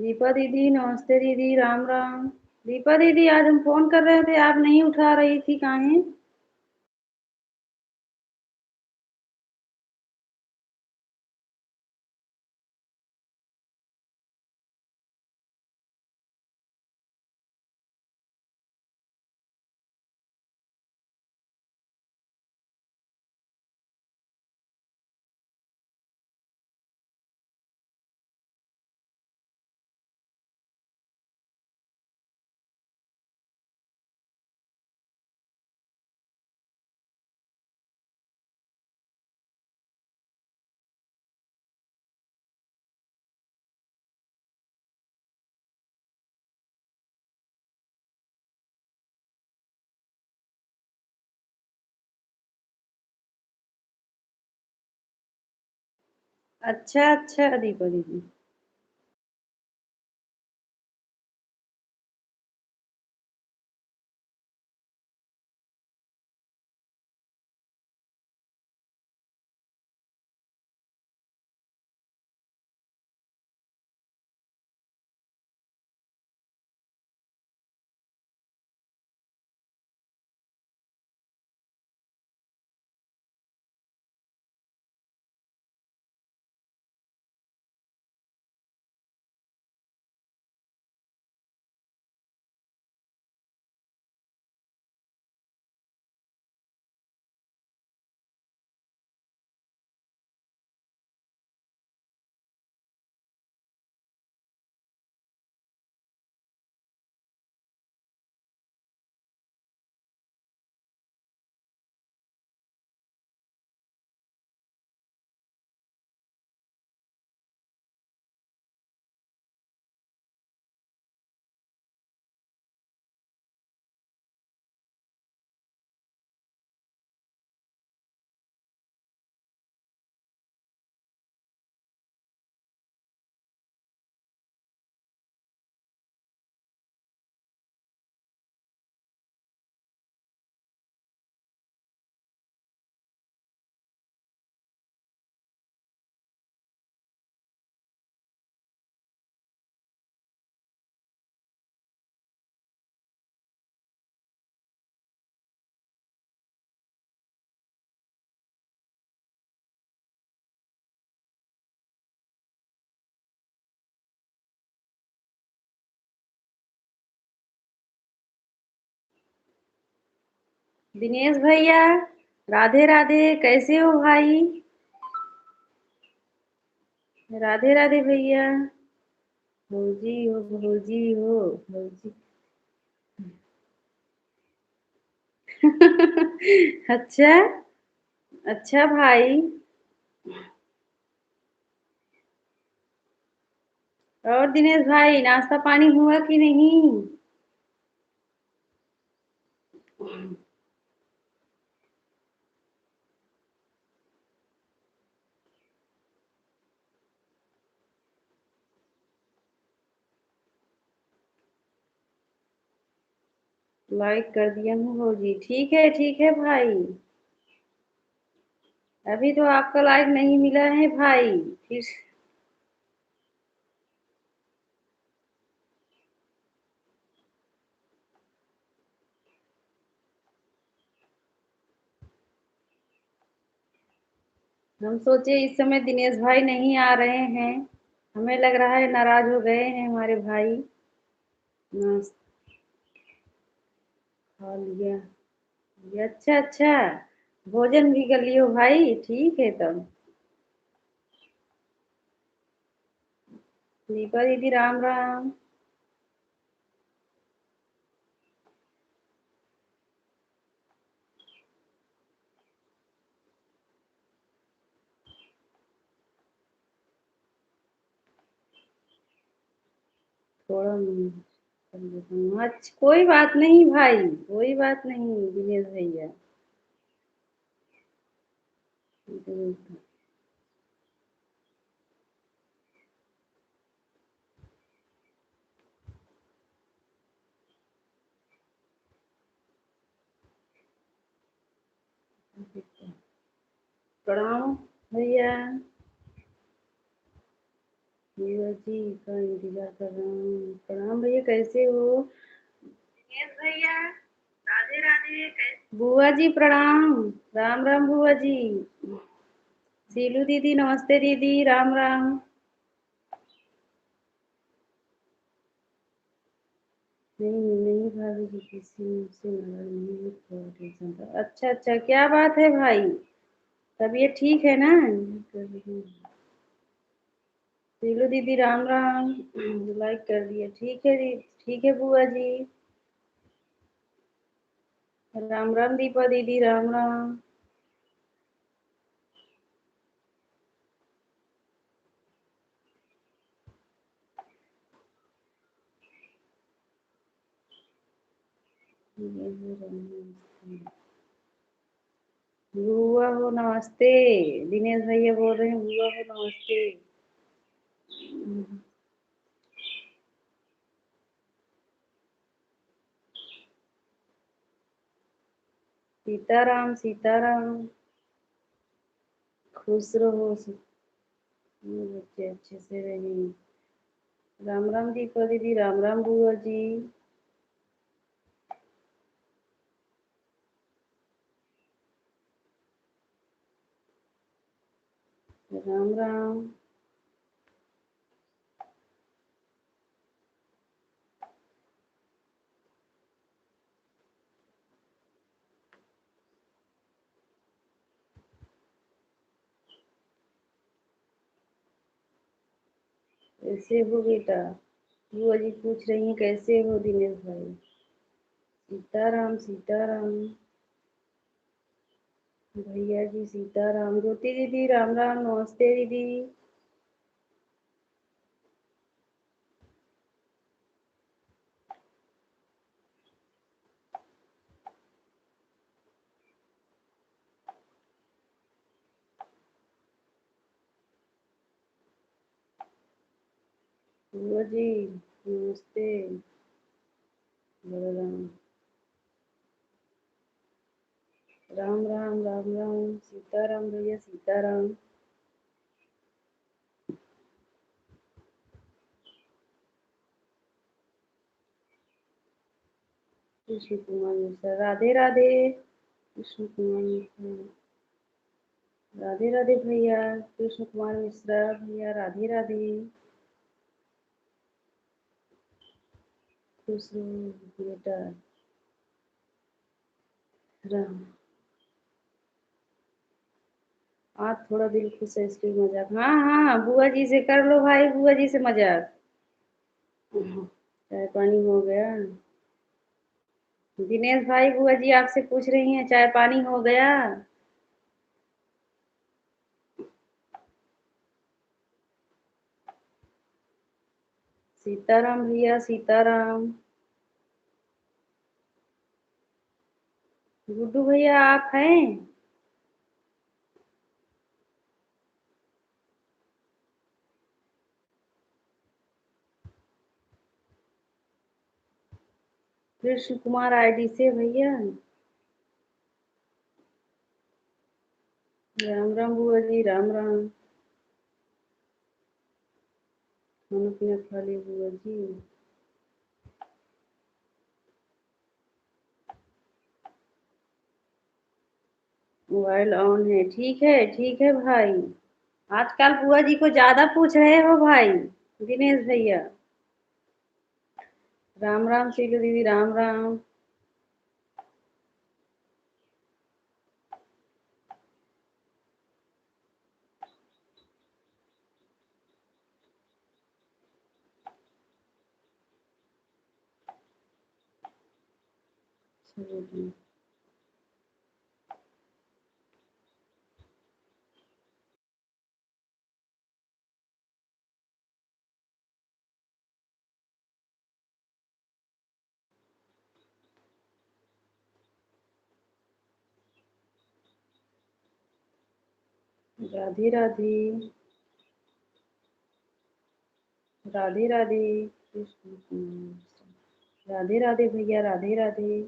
दीपा दीदी नमस्ते दीदी, राम राम। दीपा दीदी, आज हम फोन कर रहे थे, आप नहीं उठा रही थी, काहे? अच्छा अच्छा दीपा दीदी। दिनेश भैया, राधे राधे, कैसे हो भाई? राधे राधे भैया। भौजी हो, भौजी हो, भौजी। अच्छा। अच्छा भाई। और दिनेश भाई, नाश्ता पानी हुआ कि नहीं? लाइक कर दिया हूँ भौजी, ठीक है भाई। अभी तो आपका लाइक नहीं मिला है भाई। फिर हम सोचे इस समय दिनेश भाई नहीं आ रहे हैं। हमें लग रहा है नाराज हो गए हैं हमारे भाई। नाश्ता खा लिया। ये अच्छा अच्छा। भोजन भी कर लियो भाई, ठीक है तब। दीपा दीदी, राम राम। थोड़ा कर लेता हूँ। अच्छा, कोई बात नहीं भाई, कोई बात नहीं दिनेश भैया। प्रणाम भैया। बुआ जी का इंतजार कर रहा हूँ। प्रणाम भैया, कैसे हो? भैया राधे राधे। बुआ जी प्रणाम। राम राम बुआ जी। सीलू दीदी नमस्ते दीदी, राम राम। नहीं नहीं भाभी जी, किसी से नाराज नहीं है, थोड़ा टेंशन था। अच्छा अच्छा, क्या बात है भाई? तबीयत ठीक है ना? सीलू दीदी राम राम। लाइक कर दिया, ठीक है दी, ठीक है बुआ जी। राम राम दीपा दीदी, राम राम। बुआ हो नमस्ते। दिनेश भैया बोल रहे हैं, बुआ हो नमस्ते। सीताराम सीताराम। खुश रहो बच्चे अच्छे से रहें। राम राम दीपा दीदी, राम राम बुआ जी। राम राम। कैसे हो बेटा? बुआ जी पूछ रही हैं कैसे हो दिनेश भाई। सीताराम सीताराम। भैया जी सीताराम। ज्योति दीदी राम राम, नमस्ते दीदी। बुआ जी नमस्ते। बलराम। राम राम राम राम। सीताराम भैया सीताराम। कृष्ण कुमार मिश्रा, राधे राधे। कृष्ण कुमार मिश्रा, राधे राधे भैया। कृष्ण कुमार मिश्रा भैया, राधे राधे। खुश रहो बेटा। राम। आज थोड़ा दिल खुश है इसलिए मजाक। हाँ हाँ, बुआ जी से कर लो भाई, बुआ जी से मजाक। चाय पानी हो गया? दिनेश भाई, बुआ जी आपसे पूछ रही हैं चाय पानी हो गया? सीताराम भैया सीताराम। गुड्डू भैया आप हैं? कृष्ण कुमार आईडी से भैया। राम राम बुआ जी, राम राम। खाना पीना खा लिया बुआ जी? मोबाइल ऑन है, ठीक है भाई। आजकल बुआ जी को ज्यादा पूछ रहे हो भाई दिनेश भैया। राम राम शीलू दीदी, राम राम। राधे राधे। राधे राधे। राधे राधे भैया, राधे राधे।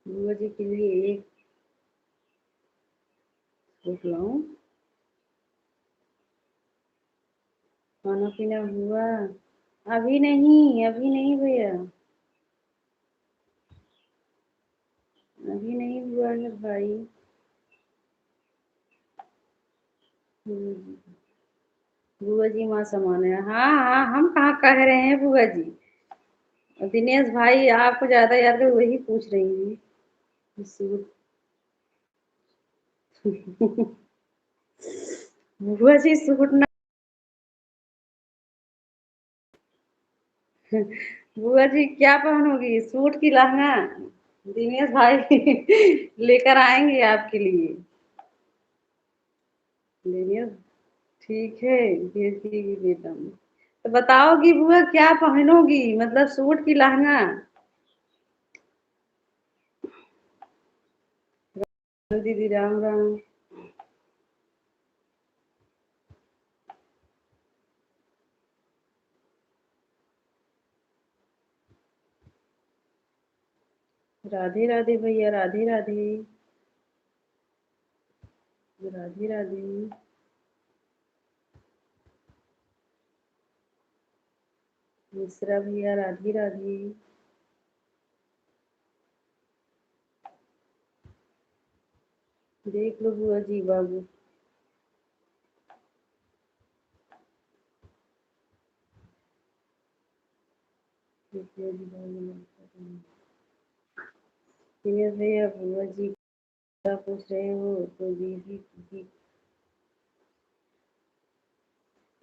बुआ जी के लिए एक सूट लाऊं। खाना पीना हुआ? अभी नहीं भैया, अभी नहीं हुआ है भाई। बुआ जी माँ समान है। हाँ हाँ, हम कहाँ कह रहे हैं बुआ जी। दिनेश भाई आपको ज्यादा याद कर वही पूछ रही हैं। सूट। बुआ जी सूट ना। बुआ जी क्या पहनोगी, सूट की लहंगा? दिनेश भाई लेकर आएंगे आपके लिए। दिनेश, ठीक है, भेज देगी बेटा। तो बताओगी बुआ क्या पहनोगी, मतलब सूट की लहंगा? दीदी राम राम। राधे राधे भैया, राधे राधे। राधे राधे। मिश्रा भैया, राधे राधे। देख लो बुआ जी बाबू। दिनेश भैया बुआ जी क्या पूछ रहे हो तो दीदी की।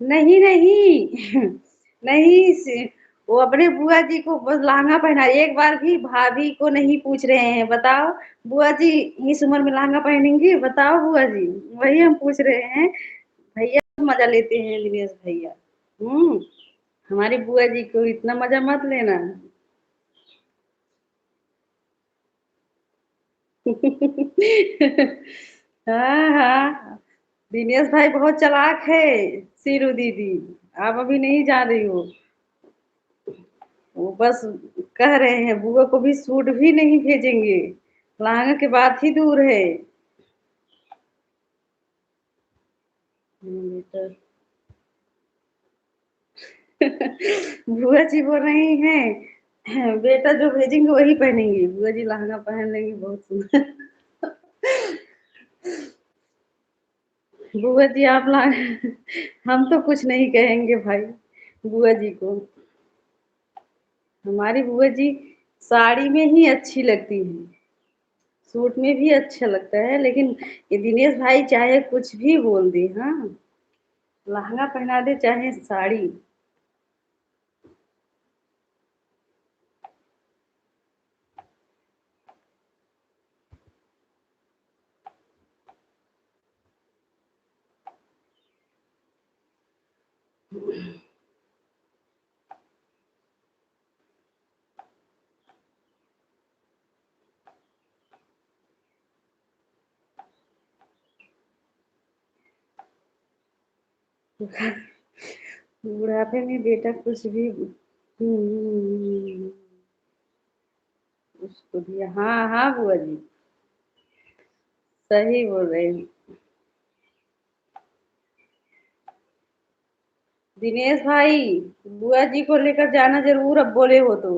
नहीं नहीं नहीं वो अपने बुआ जी को बस लहंगा पहना, एक बार भी भाभी को नहीं पूछ रहे हैं। बताओ बुआ जी इस उम्र में लहंगा पहनेंगी? बताओ बुआ जी, वही हम पूछ रहे हैं। भैया मजा लेते हैं दिनेश भैया। हमारी बुआ जी को इतना मजा मत लेना। हाँ हाँ, दिनेश भाई बहुत चालाक है। सीरू दीदी, आप अभी नहीं जा रही हो। वो बस कह रहे हैं बुआ को भी सूट भी नहीं भेजेंगे, लहंगा के बात ही दूर है। बेटा बुआ जी बोल रही हैं बेटा जो भेजेंगे वही पहनेंगे। बुआ जी लहंगा पहन लेंगी बहुत सुंदर। बुआ जी आप ला हम तो कुछ नहीं कहेंगे भाई बुआ जी को। हमारी बुआ जी साड़ी में ही अच्छी लगती है, सूट में भी अच्छा लगता है, लेकिन ये दिनेश भाई चाहे कुछ भी बोल दे, हाँ, लहंगा पहना दे चाहे साड़ी। बुढ़ापे में बेटा कुछ भी उसको दिया। हाँ हाँ बुआ जी, सही बोल रहे हैं। दिनेश भाई बुआ जी को लेकर जाना जरूर, अब बोले हो तो।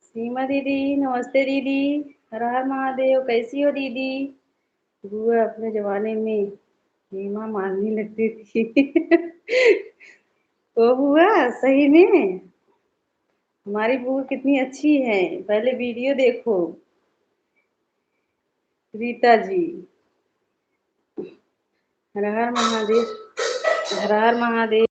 सीमा दीदी, नमस्ते दीदी। हर हर महादेव, कैसी हो दीदी? बुआ अपने जमाने में हेमा मालिनी लगती थी। ओ बुआ, सही में हमारी बुआ कितनी अच्छी है, पहले वीडियो देखो। रीता जी, हर हर महादेव। हर हर महादेव।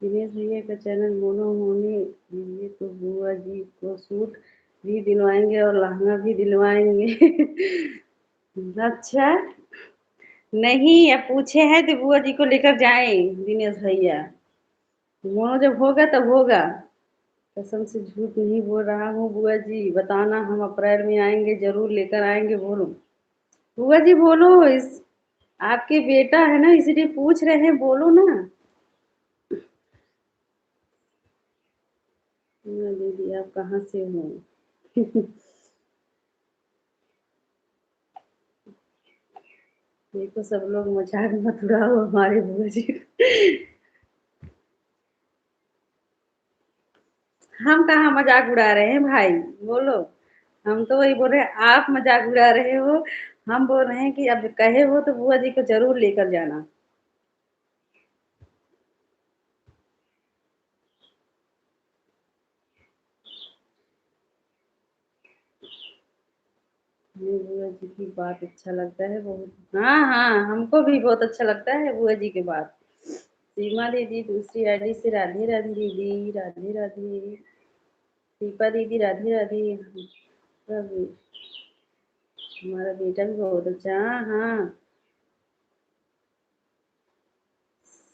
दिनेश भैया का चैनल मोनो होने दीजिए तो बुआ जी को सूट भी दिलवाएंगे और लहंगा भी दिलवाएंगे। अच्छा, नहीं अब पूछे हैं तो बुआ जी को लेकर जाएं दिनेश भैया। मोनो जब होगा तब होगा। कसम से झूठ नहीं बोल रहा हूँ बुआ जी, बताना हम अप्रैल में आएंगे, जरूर लेकर आएंगे। बोलो बुआ जी, बोलो। इस आपके बेटा है ना, इसलिए पूछ रहे हैं, बोलो ना। हाँ, दीदी आप कहाँ से हो? देखो सब लोग मजाक मत उड़ाओ हमारे बुआ जी का। हम कहाँ मजाक उड़ा रहे हैं भाई, बोलो। हम तो वही बोल रहे हैं, आप मजाक उड़ा रहे हो। हम बोल रहे हैं कि अब कहे हो तो बुआ जी को जरूर लेकर जाना। हमें बुआ जी की बात अच्छा लगता है बहुत। हाँ हाँ, हमको भी बहुत अच्छा लगता है बुआ जी की बात। सीमा दीदी दूसरी आईडी से, राधे राधे दीदी, राधे राधे। दीपा दीदी राधे राधे। सब हमारा बेटा भी बहुत अच्छा। हाँ हाँ।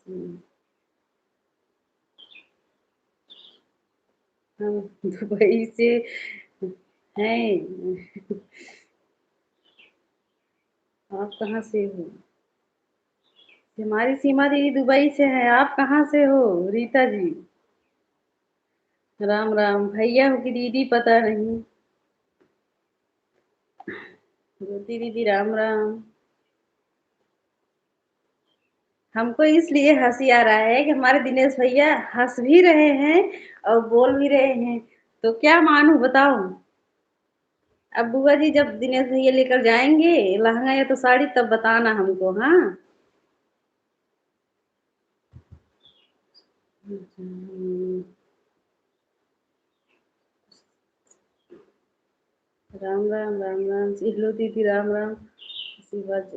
हम्म, हम दुबई से हैं। आप कहाँ से हो? हमारी सीमा दीदी दुबई से है। आप कहाँ से हो रीता जी? राम राम। भैया हो कि दीदी पता नहीं। ज्योति दीदी राम राम। हमको इसलिए हंसी आ रहा है कि हमारे दिनेश भैया हंस भी रहे हैं और बोल भी रहे हैं, तो क्या मानूं बताओ। अब बुआ जी जब दिनेश भैया लेकर जाएंगे लहंगा या तो साड़ी, तब बताना हमको। हाँ। राम राम राम राम। सिलो दीदी राम राम। इसी बात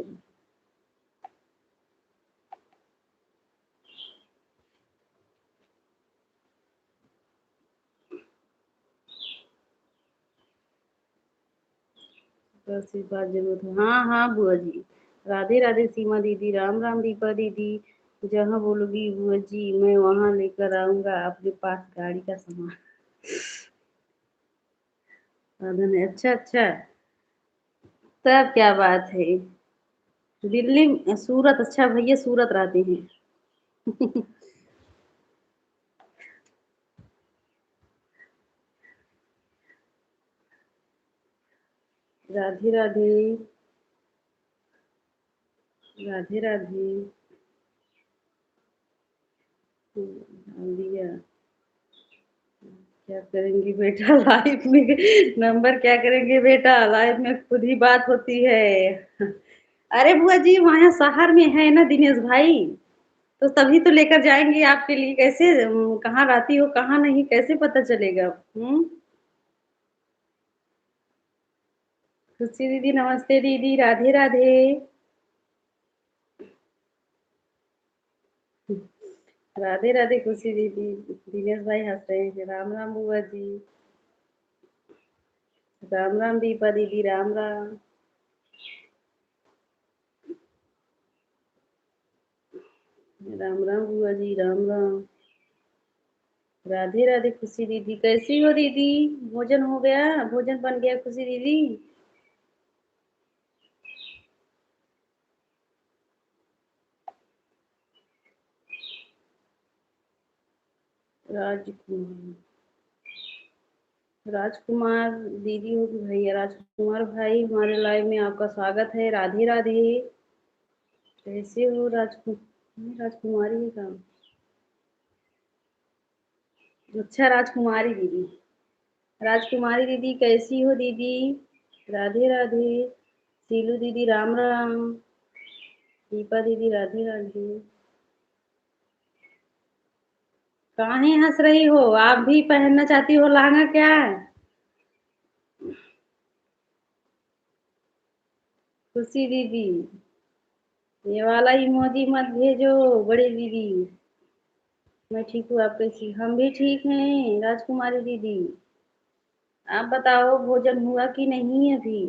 बस इस बात जरूरत है। हाँ हाँ बुआ जी। राधे राधे सीमा दीदी, राम राम दीपा दीदी। जहाँ बोलोगी बुआ जी मैं वहाँ लेकर आऊंगा आपके पास गाड़ी का सामान। साधन है, अच्छा अच्छा। तब क्या बात है। दिल्ली सूरत, अच्छा भैया सूरत रहते हैं। राधे राधे। राधे राधे। डाल दिया। क्या करेंगी बेटा लाइफ में? नंबर क्या करेंगे बेटा, लाइफ में खुद ही बात होती है। अरे बुआ जी वहाँ शहर में है ना दिनेश भाई, तो तभी तो लेकर जाएंगे आपके लिए। कैसे कहाँ रहती हो कहाँ नहीं कैसे पता चलेगा? हम्म। खुशी दीदी नमस्ते दीदी, राधे राधे। राधे राधे खुशी दीदी। दिनेश भाई हंस रहे हैं। राम राम बुआ जी। राम राम दीपा दीदी, राम राम। राम राम बुआ जी, राम राम। राधे राधे खुशी दीदी, कैसी हो दीदी? भोजन हो गया? भोजन बन गया खुशी दीदी? राजकुमार। राजकुमार दीदी हो कि भैया? राजकुमार भाई हमारे लाइव में आपका स्वागत है, राधे राधे। कैसे हो राजकुमारी है काम। अच्छा राजकुमारी दीदी। राजकुमारी दीदी कैसी हो दीदी? राधे राधे। सीलू दीदी राम राम। दीपा दीदी राधे राधे। काहे हंस रही हो? आप भी पहनना चाहती हो लहंगा क्या? खुशी दीदी, ये वाला इमोजी मत भेजो बड़े दीदी। मैं ठीक हूँ, आप कैसी? हम भी ठीक हैं राजकुमारी दीदी। आप बताओ भोजन हुआ कि नहीं अभी?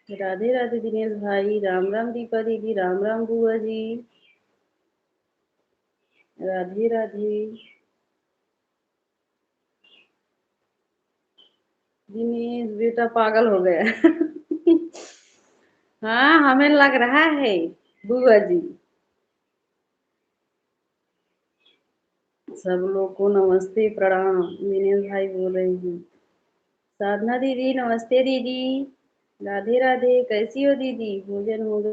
राधे राधे दिनेश भाई, राम राम दीपा दीदी, राम राम बुआ जी। राधे राधे। दिनेश बेटा पागल हो गया। हाँ, हमें लग रहा है बुआ जी। सब लोग को नमस्ते प्रणाम, दिनेश भाई बोल रहे हैं। साधना दीदी नमस्ते दीदी। राधे राधे, कैसी हो दीदी? भोजन हो गया?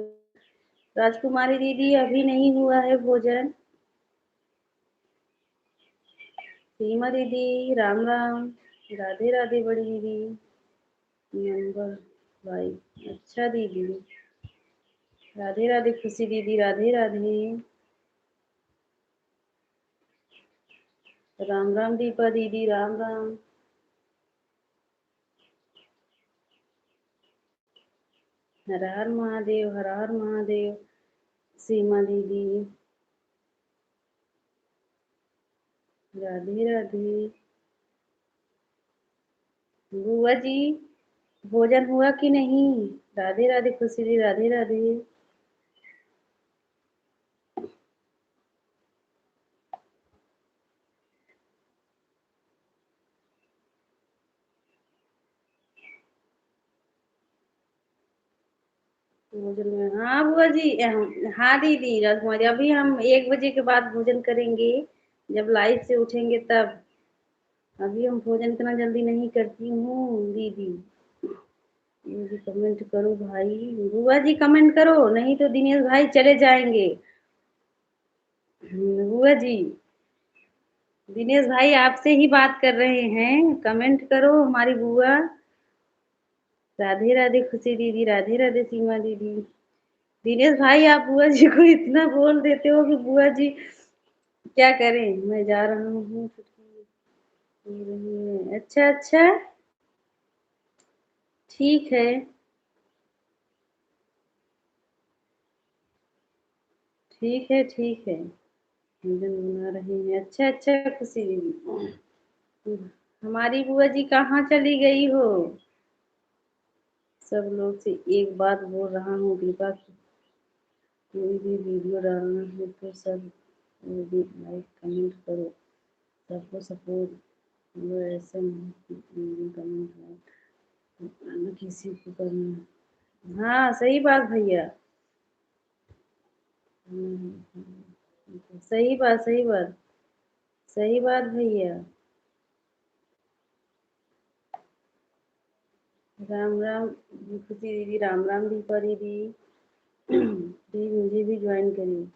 राजकुमारी दीदी अभी नहीं हुआ है भोजन। सीमा दीदी राम राम। राधे राधे बड़ी दीदी। नंबर भाई। अच्छा दीदी। राधे राधे खुशी दीदी, राधे राधे। राम राम दीपा दीदी, राम राम। हर हर महादेव, हर हर महादेव। सीमा दीदी। राधे राधे। बुआ जी भोजन हुआ कि नहीं? राधे राधे खुशी दी, राधे राधे। भोजन में हाँ बुआ जी, हाँ दीदी राजकुमारी, अभी हम 1 बजे के बाद भोजन करेंगे। जब लाइट से उठेंगे तब। अभी हम भोजन इतना जल्दी नहीं करती हूँ दीदी। दीदी कमेंट करो भाई। बुआ जी कमेंट करो, नहीं तो दिनेश भाई चले जाएंगे। बुआ जी, दिनेश भाई आपसे ही बात कर रहे हैं, कमेंट करो हमारी बुआ। राधे राधे खुशी दीदी, राधे राधे सीमा दीदी। दिनेश भाई आप बुआ जी को इतना बोल देते हो कि बुआ जी क्या करें। मैं जा रहा हूँ छुट्टी हो रही है। अच्छा अच्छा, ठीक है। ठीक है ठीक है। भोजन बना रहे हैं, अच्छा अच्छा खुशी दीदी। हमारी बुआ जी कहाँ चली गई हो? सब लोग से एक बात बोल रहा हूँ दीपा की, कोई भी वीडियो डालना है तो सब लोग लाइक कमेंट करो, सबको सपोर्ट। वो ऐसा नहीं कि कमेंट लाइक किसी को करना। हाँ सही बात भैया। सही बात सही बात। सही बात भैया। राम राम खुशी दीदी, राम राम दीपा दीदी। जी मुझे भी ज्वाइन करिए।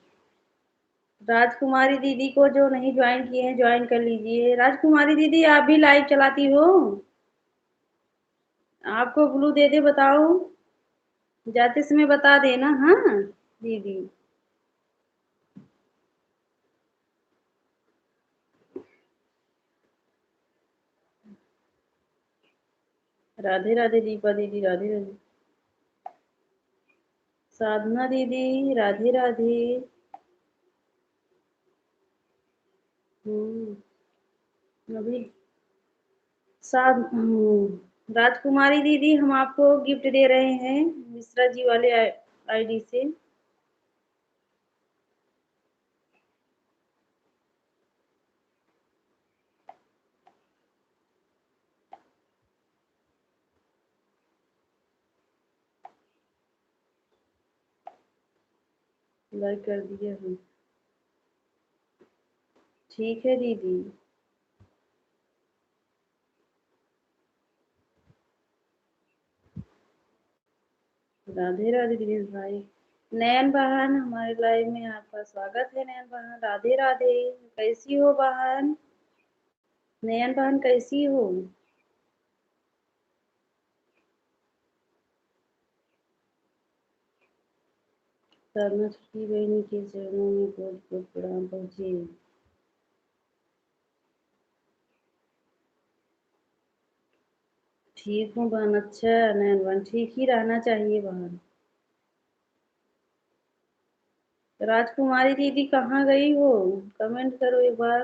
राजकुमारी दीदी को जो नहीं ज्वाइन किए हैं ज्वाइन कर लीजिए। राजकुमारी दीदी आप भी लाइव चलाती हो? आपको ब्लू दे दे बताओ, जाते समय बता देना हाँ दीदी। राधे राधे दीपा दीदी, राधे राधे। साधना दीदी राधे राधे। हम्म, अभी राजकुमारी दीदी हम आपको गिफ्ट दे रहे हैं मिश्रा जी वाले आईडी से। लाइक कर दिया हम। ठीक है दीदी। राधे राधे दिनेश भाई। नयन बहन हमारे लाइव में आपका स्वागत है। नयन बहन राधे राधे, कैसी हो बहन? नयन बहन कैसी हो? साधना छुट्टी बहनी के चरणों में कोट कोट प्रणाम पहुँचे। ठीक हूँ बहन। अच्छा नैन बहन, ठीक ही रहना चाहिए बहन। राजकुमारी दीदी कहाँ गई हो? कमेंट करो एक बार।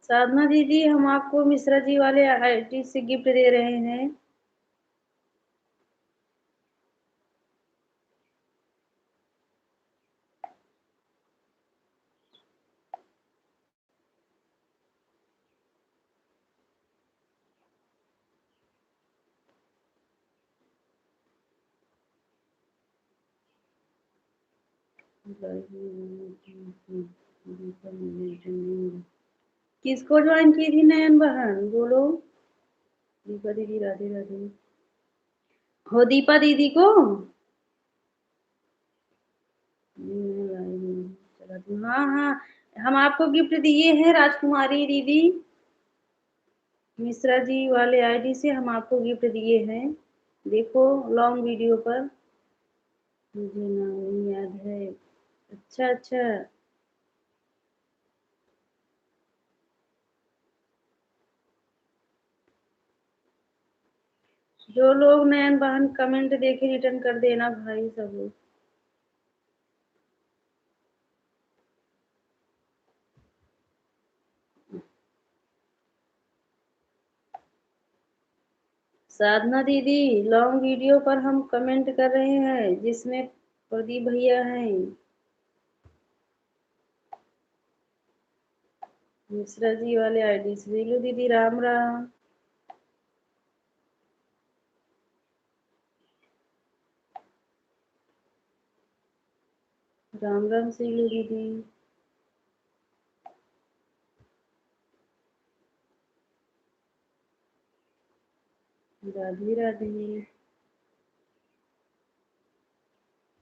साधना दीदी, हम आपको मिश्रा जी वाले आईटी से गिफ्ट दे रहे हैं। किसको ज्वाइन की थी नयन बहन, बोलो। दीपा दीदी राधे राधे। हो दीपा दीदी को चला दूँ। हाँ हाँ, हम आपको गिफ्ट दिए हैं राजकुमारी दीदी। मिश्रा जी वाले आईडी से हम आपको गिफ्ट दिए हैं। देखो लॉन्ग वीडियो पर। मुझे नाम नहीं याद है। अच्छा अच्छा। जो लोग नयन बहन कमेंट देखे रिटर्न कर देना भाई सब लोग। साधना दीदी, लॉन्ग वीडियो पर हम कमेंट कर रहे हैं जिसमें प्रदीप भैया हैं। मिश्रा जी वाले आईडी से। लीलू दीदी राम राम। राम राम सीलू दीदी। राधे राधे।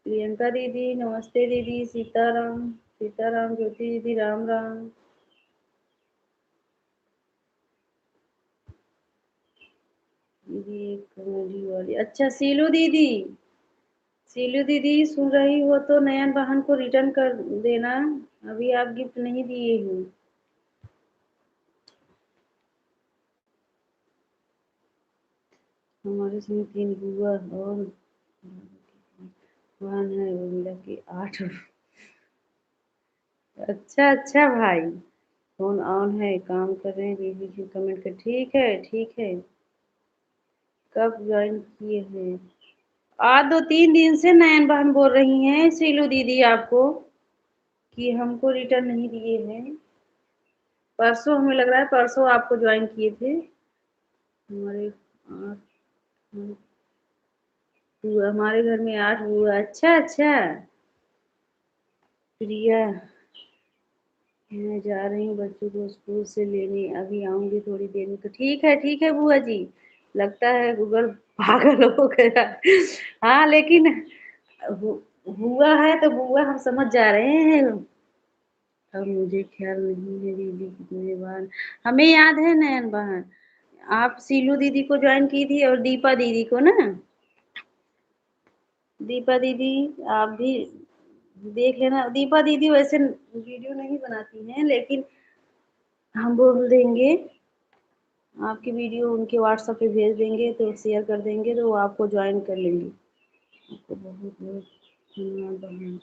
प्रियंका दीदी नमस्ते दीदी। सीताराम। सीताराम ज्योति दीदी राम राम। दीदी एक कॉमेडी वाली। अच्छा सीलू दीदी, सीलू दीदी सुन रही हो तो नयन बहन को रिटर्न कर देना। अभी आप गिफ्ट नहीं दिए हो। हमारे इसमें 3 बुआ और वन है, वो मिला के 8। अच्छा अच्छा भाई, फोन ऑन है, काम कर रहे हैं, बीच बीच में कमेंट कर। ठीक है ठीक है। कब ज्वाइन किए हैं? आज 2-3 दिन से नयन बहन बोल रही हैं सीलू दीदी आपको कि हमको रिटर्न नहीं दिए हैं। परसों, हमें लग रहा है परसों आपको ज्वाइन किए थे। हमारे 8 बुआ, हमारे घर में 8 बुआ। अच्छा अच्छा। प्रिया, मैं जा रही हूँ बच्चों को स्कूल से लेने, अभी आऊंगी थोड़ी देर में। तो ठीक है बुआ जी। लगता है गूगल पागल हो गया। हाँ लेकिन हुआ है तो बुआ हम समझ जा रहे हैं। अब मुझे ख्याल नहीं है दीदी कितने बार। हमें याद है नयन बहन, आप सीलू दीदी को ज्वाइन की थी और दीपा दीदी को ना। दीपा दीदी आप भी देख लेना। दीपा दीदी वैसे वीडियो नहीं बनाती हैं, लेकिन हम बोल देंगे, आपकी वीडियो उनके व्हाट्सएप पे भेज देंगे तो शेयर कर देंगे तो वो आपको ज्वाइन कर लेंगे। आपको बहुत बहुत धन्यवाद बहन।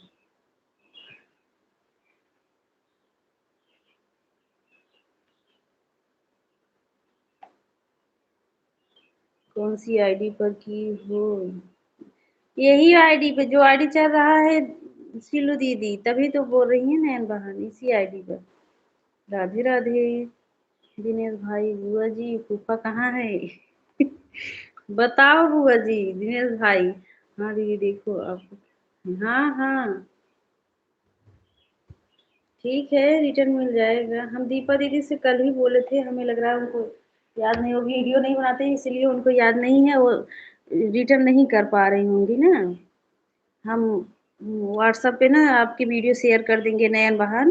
कौन सी आईडी पर की हो? यही आईडी पे, जो आईडी चल रहा है सिलू दीदी, तभी तो बोल रही है नैन बहन, इसी आईडी पर। राधे राधे। दिनेश भाई, बुआ जी फूफा कहाँ है? बताओ बुआ जी, दिनेश भाई। हाँ दीदी देखो आप। हाँ हाँ, ठीक है रिटर्न मिल जाएगा। हम दीपा दीदी से कल ही बोले थे, हमें लग रहा है उनको याद नहीं, वो वीडियो नहीं बनाते इसलिए उनको याद नहीं है, वो रिटर्न नहीं कर पा रही होंगी ना। हम व्हाट्सएप पे ना आपकी वीडियो शेयर कर देंगे नयन बहन,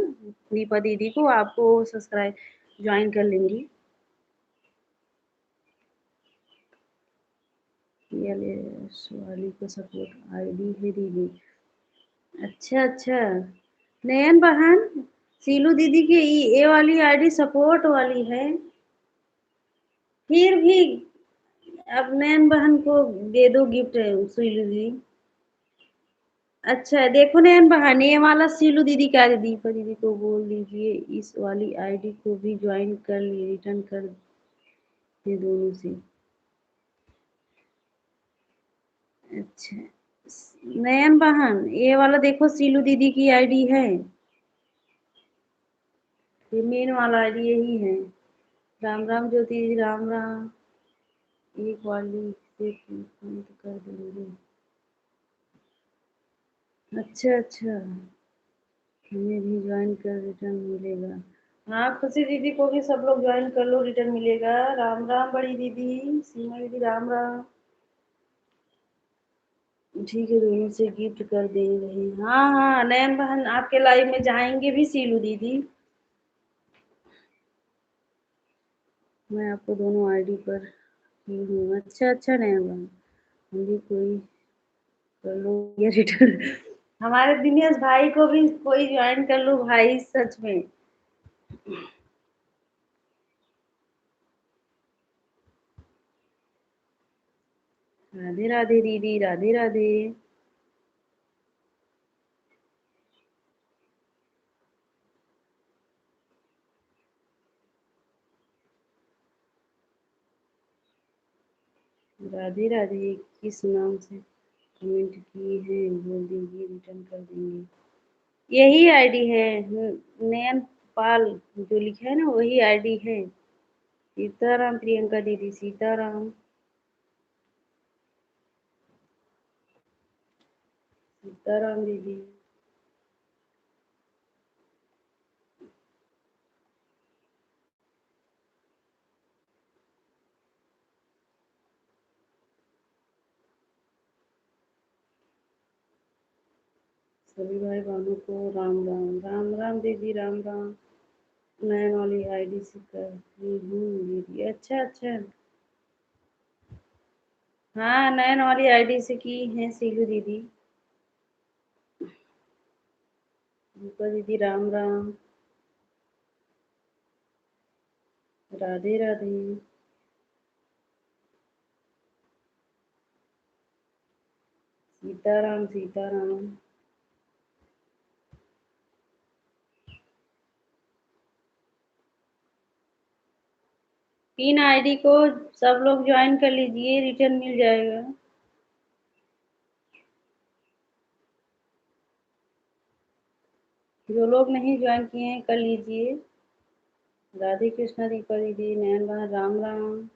दीपा दीदी को, आपको सब्सक्राइब ज्वाइन कर लेंगी। वाली को सपोर्ट आईडी है दीदी। अच्छा अच्छा। नयन बहन, सीलू दीदी की ये वाली आईडी सपोर्ट वाली है। फिर भी अब नैन बहन को दे दो गिफ्ट सीलू दीदी। अच्छा देखो नैन बहन, ये वाला सीलू दीदी का दीपा दीदी को बोल दीजिए इस वाली आईडी को भी ज्वाइन कर लिए, रिटर्न कर दे दोनों से। अच्छा नयन बहन, ये वाला देखो सीलू दीदी की आईडी है, ये मेन वाला आईडी यही है। राम राम ज्योति दीदी, राम राम। एक वाली से बंद कर देंगे। अच्छा अच्छा, हमें भी ज्वाइन कर रिटर्न मिलेगा। हाँ खुशी दीदी को भी सब लोग ज्वाइन कर लो, रिटर्न मिलेगा। राम राम बड़ी दीदी, सीमा दीदी राम राम। ठीक है, दोनों से गिफ्ट कर दे रहे। हाँ हाँ नयन बहन, आपके लाइव में जाएंगे भी सीलू दीदी। मैं आपको दोनों आईडी पर की हूँ। अच्छा अच्छा नयन बहन, हम भी कोई कर लो ये रिटर्न। हमारे दिनेश भाई को भी कोई ज्वाइन कर लो भाई, सच में। राधे राधे दीदी, राधे राधे। राधे राधे, किस नाम से कमेंट किए हैं बोल दीजिए, रिटर्न कर देंगे। यही आईडी है, नयन पाल जो लिखा है ना वही आईडी है। सीताराम प्रियंका दीदी, सीताराम। सीताराम दीदी। सभी भाई बहनों को राम राम, राम राम दीदी, राम राम। नयन वाली आईडी से कर रही हूँ दीदी। अच्छा अच्छा, हाँ नयन वाली आईडी से की है सीलू दीदी। दीपा दीदी राम राम, राधे राधे। सीताराम सीताराम। 3 आईडी को सब लोग ज्वाइन कर लीजिए, रिटर्न मिल जाएगा। जो लोग नहीं ज्वाइन किए हैं कर लीजिए। राधे कृष्णा दीपा दीदी, नयन बहन राम राम।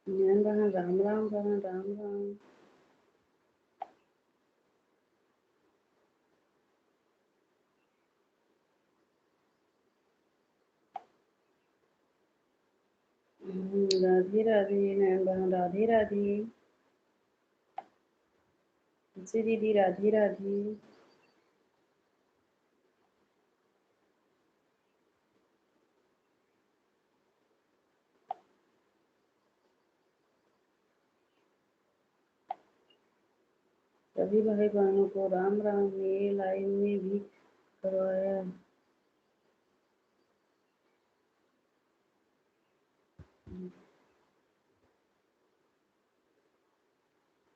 नयन बहन राम राम, बहन राम राम। राधे राधे नयन बहन, राधे राधे। तुलसी दीदी राधे राधे। सभी भाई बहनों को राम राम। मेरे लाइव में भी करवाया।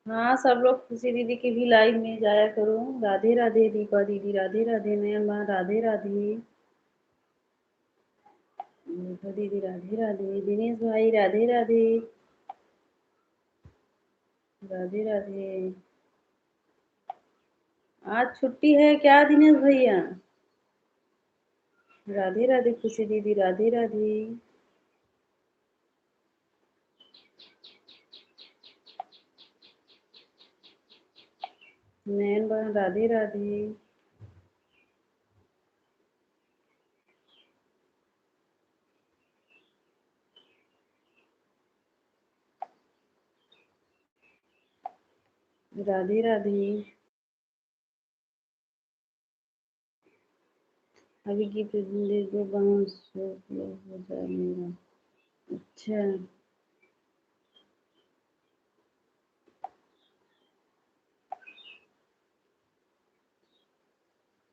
हाँ सब लोग खुशी दीदी के भी लाइव में जाया करो। राधे राधे दीपा दीदी, राधे राधे नयन बहन, राधे राधे। दीपा दीदी राधे राधे। दिनेश भाई राधे राधे, राधे राधे। आज छुट्टी है क्या दिनेश भैया? राधे राधे खुशी दीदी, राधे राधे। नयन बहन राधे राधे। राधे राधे। अभी की दे दो बाउंस हो जाए मेरा। अच्छा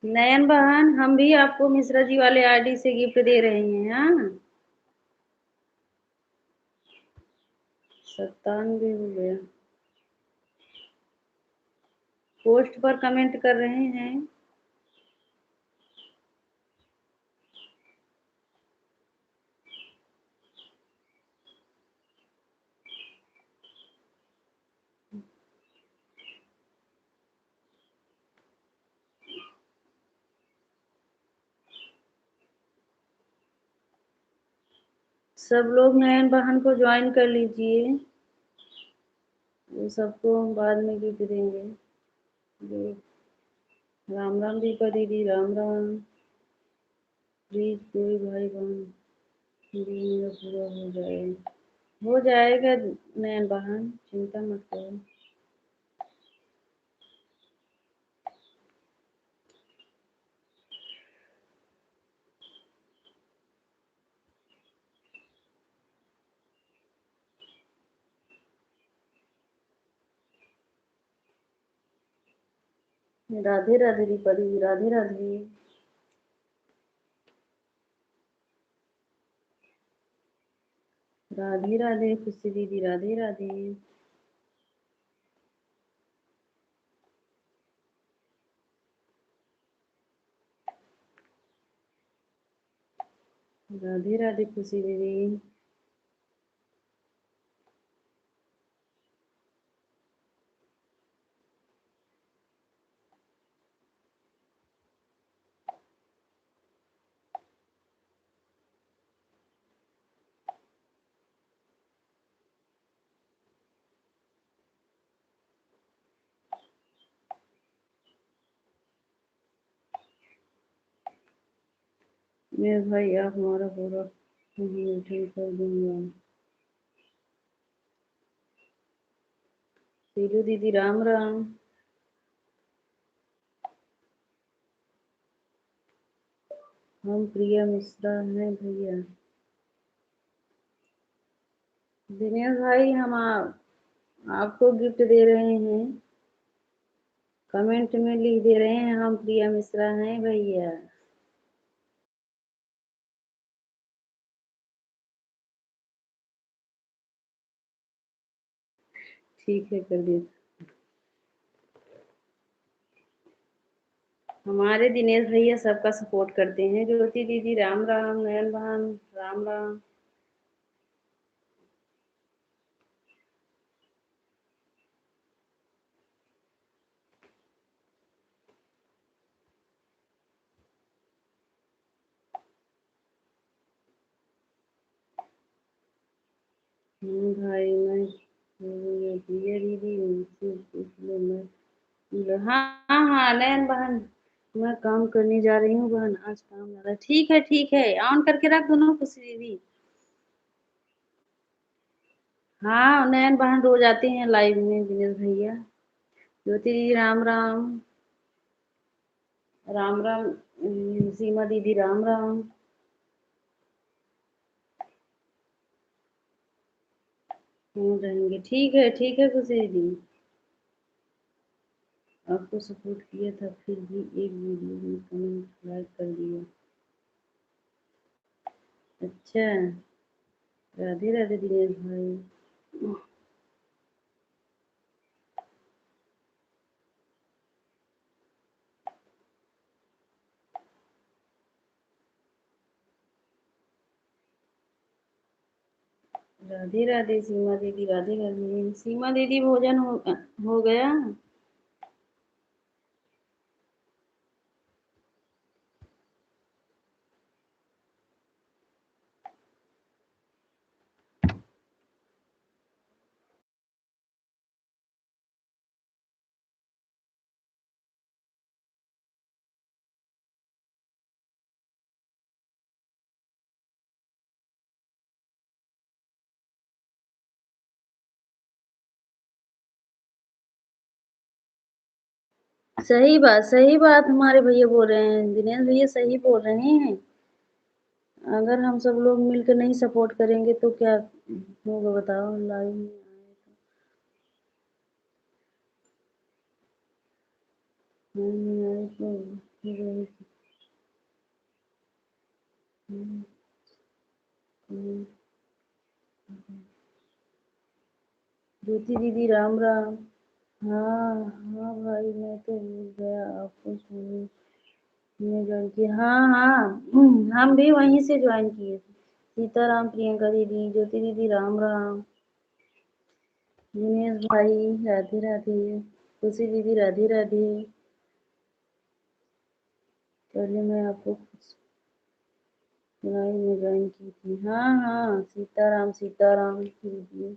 नयन बहन, हम भी आपको मिश्रा जी वाले आईडी से गिफ्ट दे रहे हैं। हाँ 97 हो गया। पोस्ट पर कमेंट कर रहे हैं। सब लोग नयन बहन को ज्वाइन कर लीजिए, वो सबको हम बाद में गिफ्ट देंगे। राम राम दीपा दीदी, राम राम। प्लीज कोई भाई बहन भी मेरा पूरा हो जाए। हो जाएगा नयन बहन, चिंता मत करो। राधे राधे दीपा दीदी, राधे राधे। राधे राधे खुशी दीदी, राधे राधे। राधे राधे खुशी दीदी। मेरे भाई आप हमारा पूरा मीटिंग कर दूंगा। सीलू दीदी, राम राम। हम प्रिया मिश्रा हैं भैया। दिनेश भाई, हम आपको गिफ्ट दे रहे हैं। कमेंट में लिख दे रहे हैं हम प्रिया मिश्रा हैं भैया। ठीक है, कर दिया। हमारे दिनेश भैया सबका सपोर्ट करते हैं। ज्योति दीदी, राम राम। नयन बहन, राम राम। भाई मैं प्रिया दीदी उनसे पूछ लो। मैं हाँ हाँ हाँ नयन बहन, मैं काम करने जा रही हूँ बहन, आज काम ज्यादा। ठीक है ठीक है, ऑन करके रख दो ना खुशी दीदी। हाँ नयन बहन रोज आते हैं लाइव में दिनेश भैया। ज्योति दीदी, राम राम। राम राम। सीमा दीदी, राम राम। रहेंगे। ठीक है खुशी दीदी। आपको सपोर्ट किया था फिर भी एक वीडियो में कमेंट लाइक कर दिया। अच्छा, राधे राधे दिनेश भाई। राधे राधे सीमा दीदी, राधे राधे। सीमा दीदी भोजन हो गया। सही बात हमारे भैया बोल रहे हैं, दिनेश भैया सही बोल रहे हैं। अगर हम सब लोग मिलकर नहीं सपोर्ट करेंगे तो क्या होगा बताओ, लाइव में नहीं आए तो फिर हम्म, हम्म, ज्योति दीदी राम राम। हाँ हाँ भाई, मैं तो भूल गया आपको में ज्वाइन किया। हाँ हाँ, हम भी वहीं से ज्वाइन किए थे। सीताराम, प्रियंका दीदी, ज्योति दीदी राम राम, दिनेश भाई राधे राधे, खुशी दीदी राधे राधे। पहले मैं आपको लाइव में ज्वाइन की थी। हाँ हाँ, सीताराम सीताराम दीदी।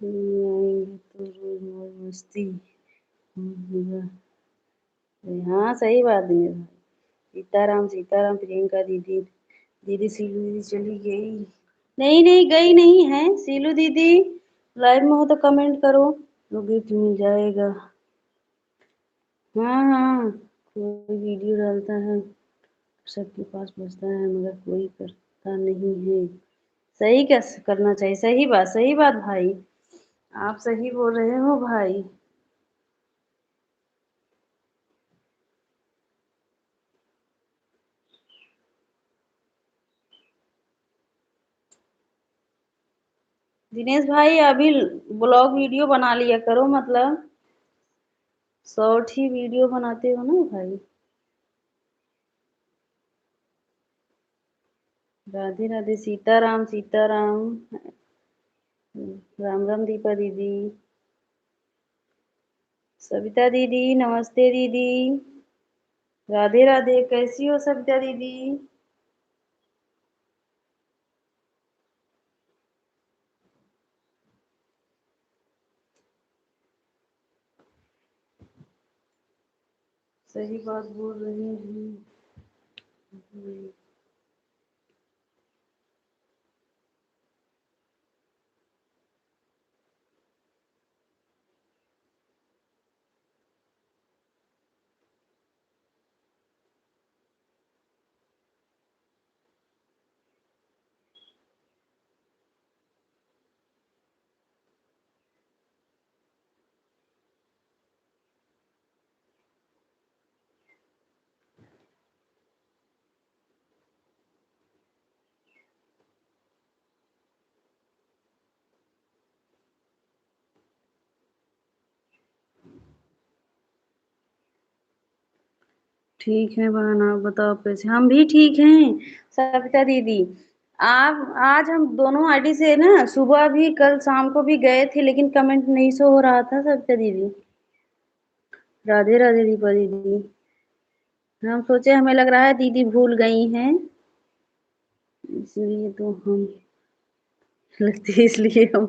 आएंगे तो रोज मौज मस्ती होगा। हाँ सही बात है मेरा। सीताराम सीताराम, प्रियंका दीदी, दीदी सीलू दीदी चली गई। नहीं नहीं गई नहीं है सीलू दीदी। लाइव में हो तो कमेंट करो, तो गिफ्ट मिल जाएगा। हाँ हाँ, कोई वीडियो डालता है सबके पास पहुंचता है, मगर कोई करता नहीं है। सही कैसे करना चाहिए, सही बात भाई, आप सही बोल रहे हो भाई। दिनेश भाई अभी ब्लॉग वीडियो बना लिया करो, मतलब शॉर्ट ही वीडियो बनाते हो ना भाई। राधे राधे, सीताराम सीताराम, राम राम दीपा दीदी, सविता दीदी नमस्ते दीदी, राधे राधे, कैसी हो सविता दीदी। सही बात बोल रही हूँ। ठीक है बहन, आप बताओ कैसे। हम भी ठीक हैं सविता दीदी। आप आज हम दोनों आईडी से ना सुबह भी कल शाम को भी गए थे, लेकिन कमेंट नहीं शो हो रहा था सविता दीदी। राधे राधे दीपा दीदी। हम सोचे, हमें लग रहा है दीदी भूल गई हैं, इसलिए तो हम लगती है इसलिए हम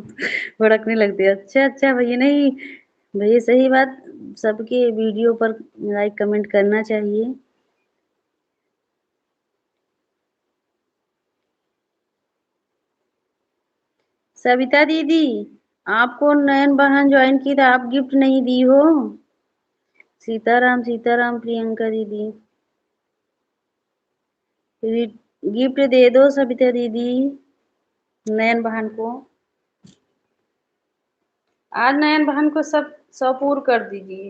भड़कने लगते हैं। अच्छा, अच्छा भैया नहीं, भैया सही बात सबके वीडियो पर लाइक कमेंट करना चाहिए। सविता दीदी, आपको नयन बहन ज्वाइन की था, आप गिफ्ट नहीं दी हो? सीताराम, सीताराम प्रियंका दीदी। गिफ्ट दे दो सविता दीदी नयन बहन को। आज नयन बहन को सब सपूर कर दीजिए।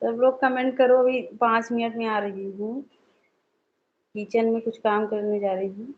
सब लोग कमेंट करो, अभी 5 मिनट में आ रही हूँ। किचन में कुछ काम करने जा रही हूँ।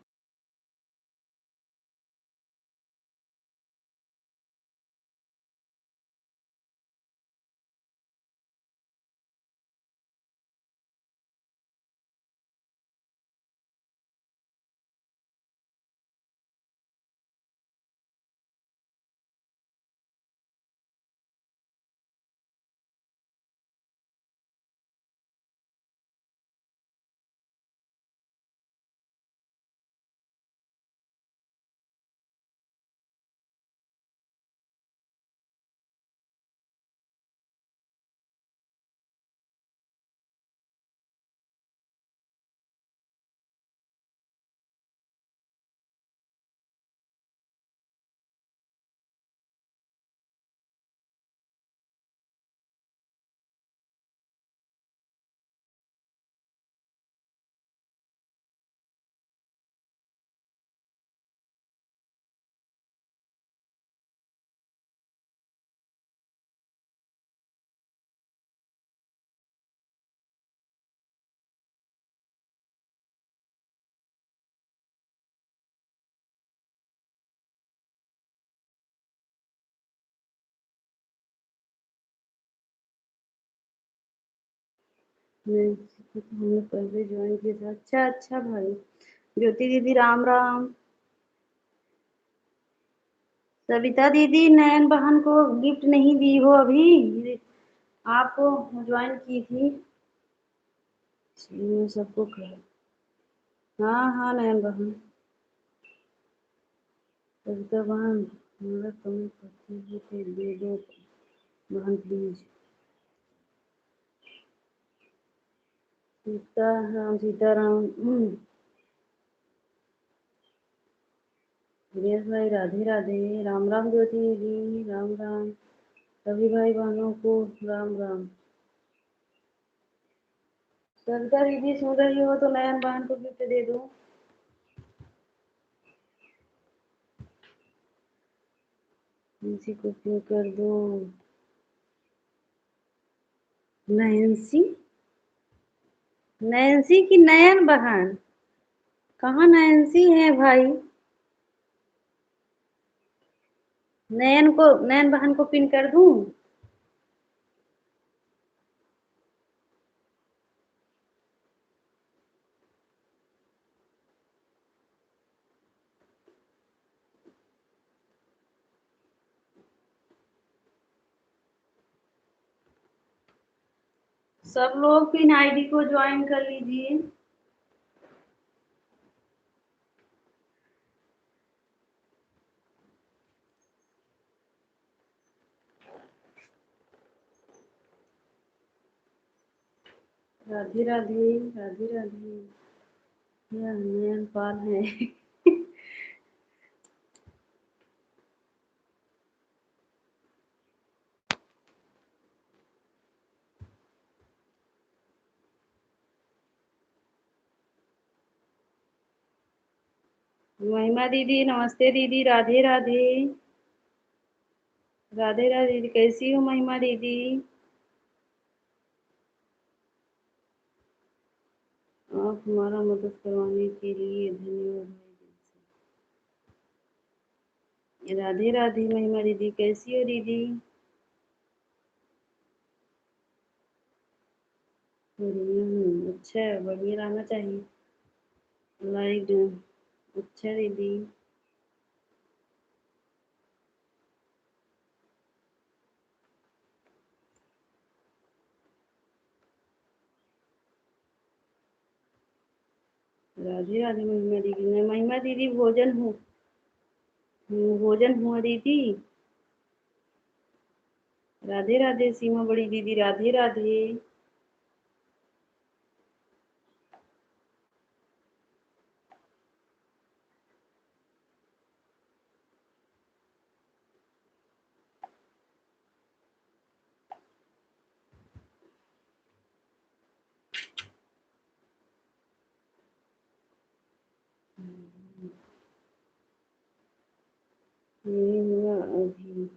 नहीं, तो हमने पहले ज्वाइन किया था। अच्छा, अच्छा भाई। ज्योति दीदी राम राम। सविता दीदी नयन बहन को गिफ्ट नहीं दी हो अभी, आपको ज्वाइन की थी। मैं सबको कह। हाँ हाँ नयन बहन। सविता बहन हमारा कमेंट करती है तो दे दो बहन प्लीज। सीताराम, सीताराम। दिनेश भाई राधे राधे, राम राम ज्योति दीदी, राम राम। सभी भाई बहनों को राम राम। सविता दीदी सुन रही हो तो नयन बहन को गिफ्ट दे दो। किसी को क्यों कर दो। नैन्सी, नैन्सी की नयन बहन। कहाँ नैन्सी है भाई? नयन बहन को पिन कर दूं? सब लोग पिन आईडी को ज्वाइन कर लीजिए। राधे राधे, राधे राधे। यह नयन पाल है। महिमा दीदी नमस्ते दीदी, राधे राधे। राधे राधे दीदी, कैसी हो महिमा दीदी? आप हमारा मदद करवाने के लिए धन्यवाद भाई। राधे राधे महिमा दीदी, कैसी हो दीदी? बढ़िया हूँ। अच्छा, बढ़िया रहना चाहिए। लाइक। अच्छा दीदी। राधे राधे महिमा दीदी ने, महिमा दीदी भोजन हो, भोजन हुआ दीदी। राधे राधे सीमा बड़ी दीदी, राधे राधे। नहीं हुआ अभी।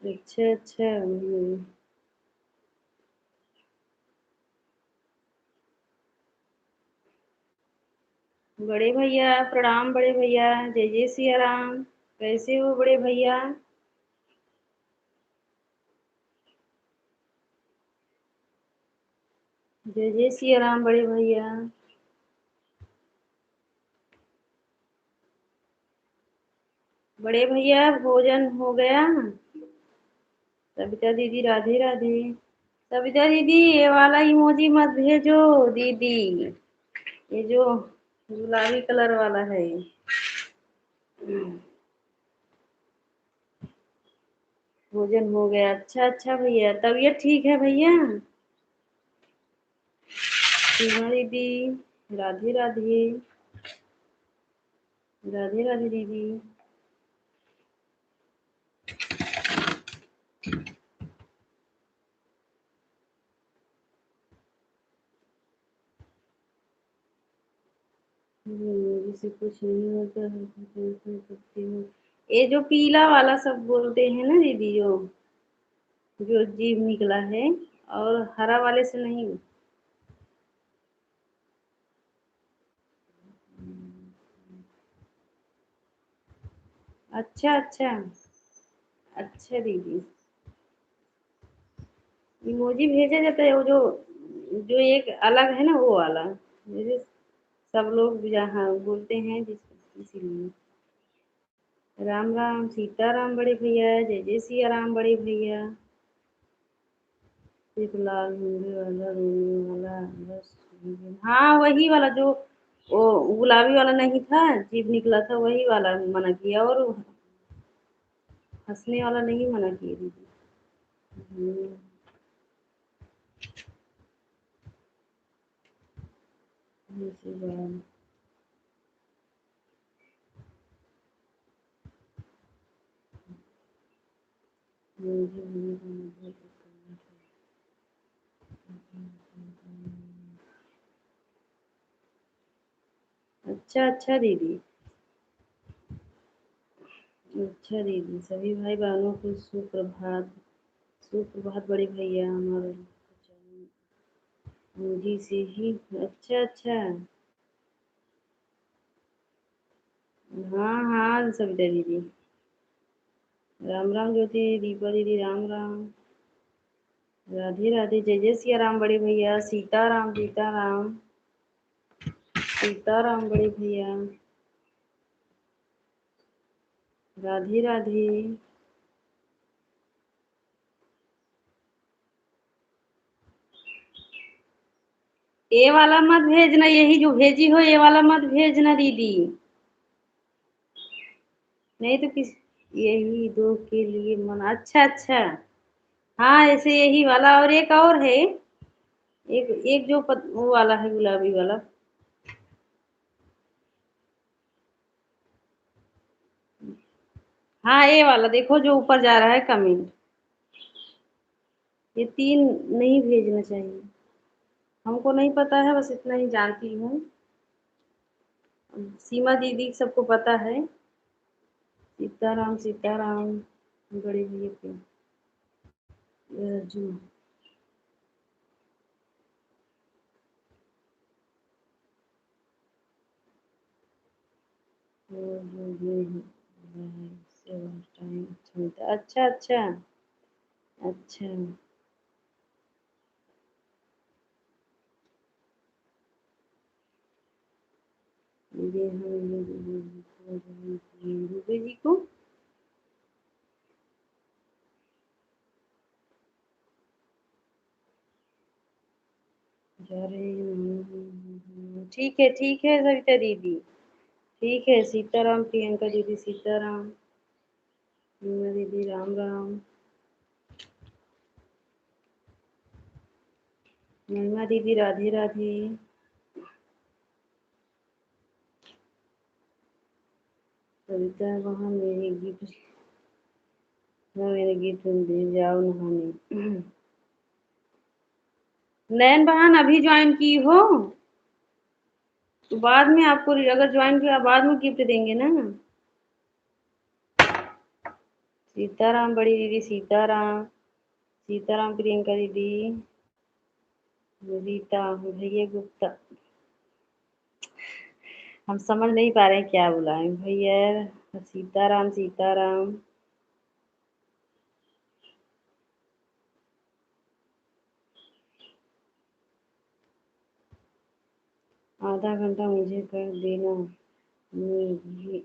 अच्छा अच्छा। बड़े भैया प्रणाम, बड़े भैया जय जय सिया राम। कैसे हो बड़े भैया? जय जय सिया राम बड़े भैया। बड़े भैया भोजन हो गया? सविता दीदी राधे राधे। सविता दीदी ये वाला इमोजी मत भेजो दीदी, ये जो गुलाबी कलर वाला है। भोजन हो गया? अच्छा अच्छा भैया, तबीयत ठीक है भैया? सीमा दीदी राधे राधे। राधे राधे दीदी। मेरे से कुछ नहीं होता है, टेंशन करती हूँ। ये जो पीला वाला सब बोलते हैं ना दीदी, जो जीभ निकला है, और हरा वाले से नहीं। अच्छा अच्छा। अच्छा दीदी, इमोजी भेजा जाता है वो जो, जो एक अलग है ना वो वाला, जैसे सब लोग जहाँ बोलते हैं जिस, इसीलिए। राम राम सीता राम बड़े भैया, जय जय सिया राम बड़े भैया। एक लाल मुंगे वाला रोने वाला बस। हाँ वही वाला जो, वो गुलाबी वाला नहीं था, जीभ निकला था वही वाला मना किया, और हंसने वाला नहीं मना किया दीदी। हम्म, ऐसे बात। मुझे नहीं समझ। अच्छा अच्छा दीदी। अच्छा दीदी, सभी भाई बहनों को सुप्रभात। सुप्रभात बड़े भैया हमारे जी से ही। अच्छा अच्छा। हाँ हाँ सविता दीदी। राम राम ज्योति, दीपा दीदी राम राम। राधे राधे जय जय सिया राम बड़े भैया, सीताराम सीताराम। सीताराम बड़े भैया। राधे राधे। ये वाला मत भेजना, यही जो भेजी हो ये वाला मत भेजना दीदी। नहीं तो किस, यही दो के लिए मन। अच्छा अच्छा। हाँ ऐसे यही वाला, और एक और है, एक एक जो वो वाला है गुलाबी वाला। हाँ ये वाला देखो जो ऊपर जा रहा है कमेंट, ये तीन नहीं भेजना चाहिए। हमको नहीं पता है, बस इतना ही जानती हूँ। सीमा दीदी सबको पता है। सीताराम सीताराम बड़े भैया के। जो जो ये है, सेवन टाइम अच्छा मिलता है। अच्छा अच्छा। अच्छा। ये हम रूबी जी को जा रहे हैं। ठीक है सविता दीदी, ठीक है। सीताराम प्रियंका दीदी सीताराम, मीना दीदी राम राम, महिमा दीदी राधे राधे। सविता वहाँ मेरे गिफ्ट, हाँ मेरे गिफ्ट दे जाओ नहाने। नयन बहन अभी ज्वाइन की हो तो बाद में आपको, अगर ज्वाइन किया बाद में गिफ्ट देंगे ना। सीताराम बड़ी दीदी सीताराम, सीताराम प्रियंका दीदी, रीता भैया गुप्ता। हम समझ नहीं पा रहे हैं क्या बुलाएं भैया। सीताराम सीताराम। आधा घंटा मुझे कर देना, मैं भी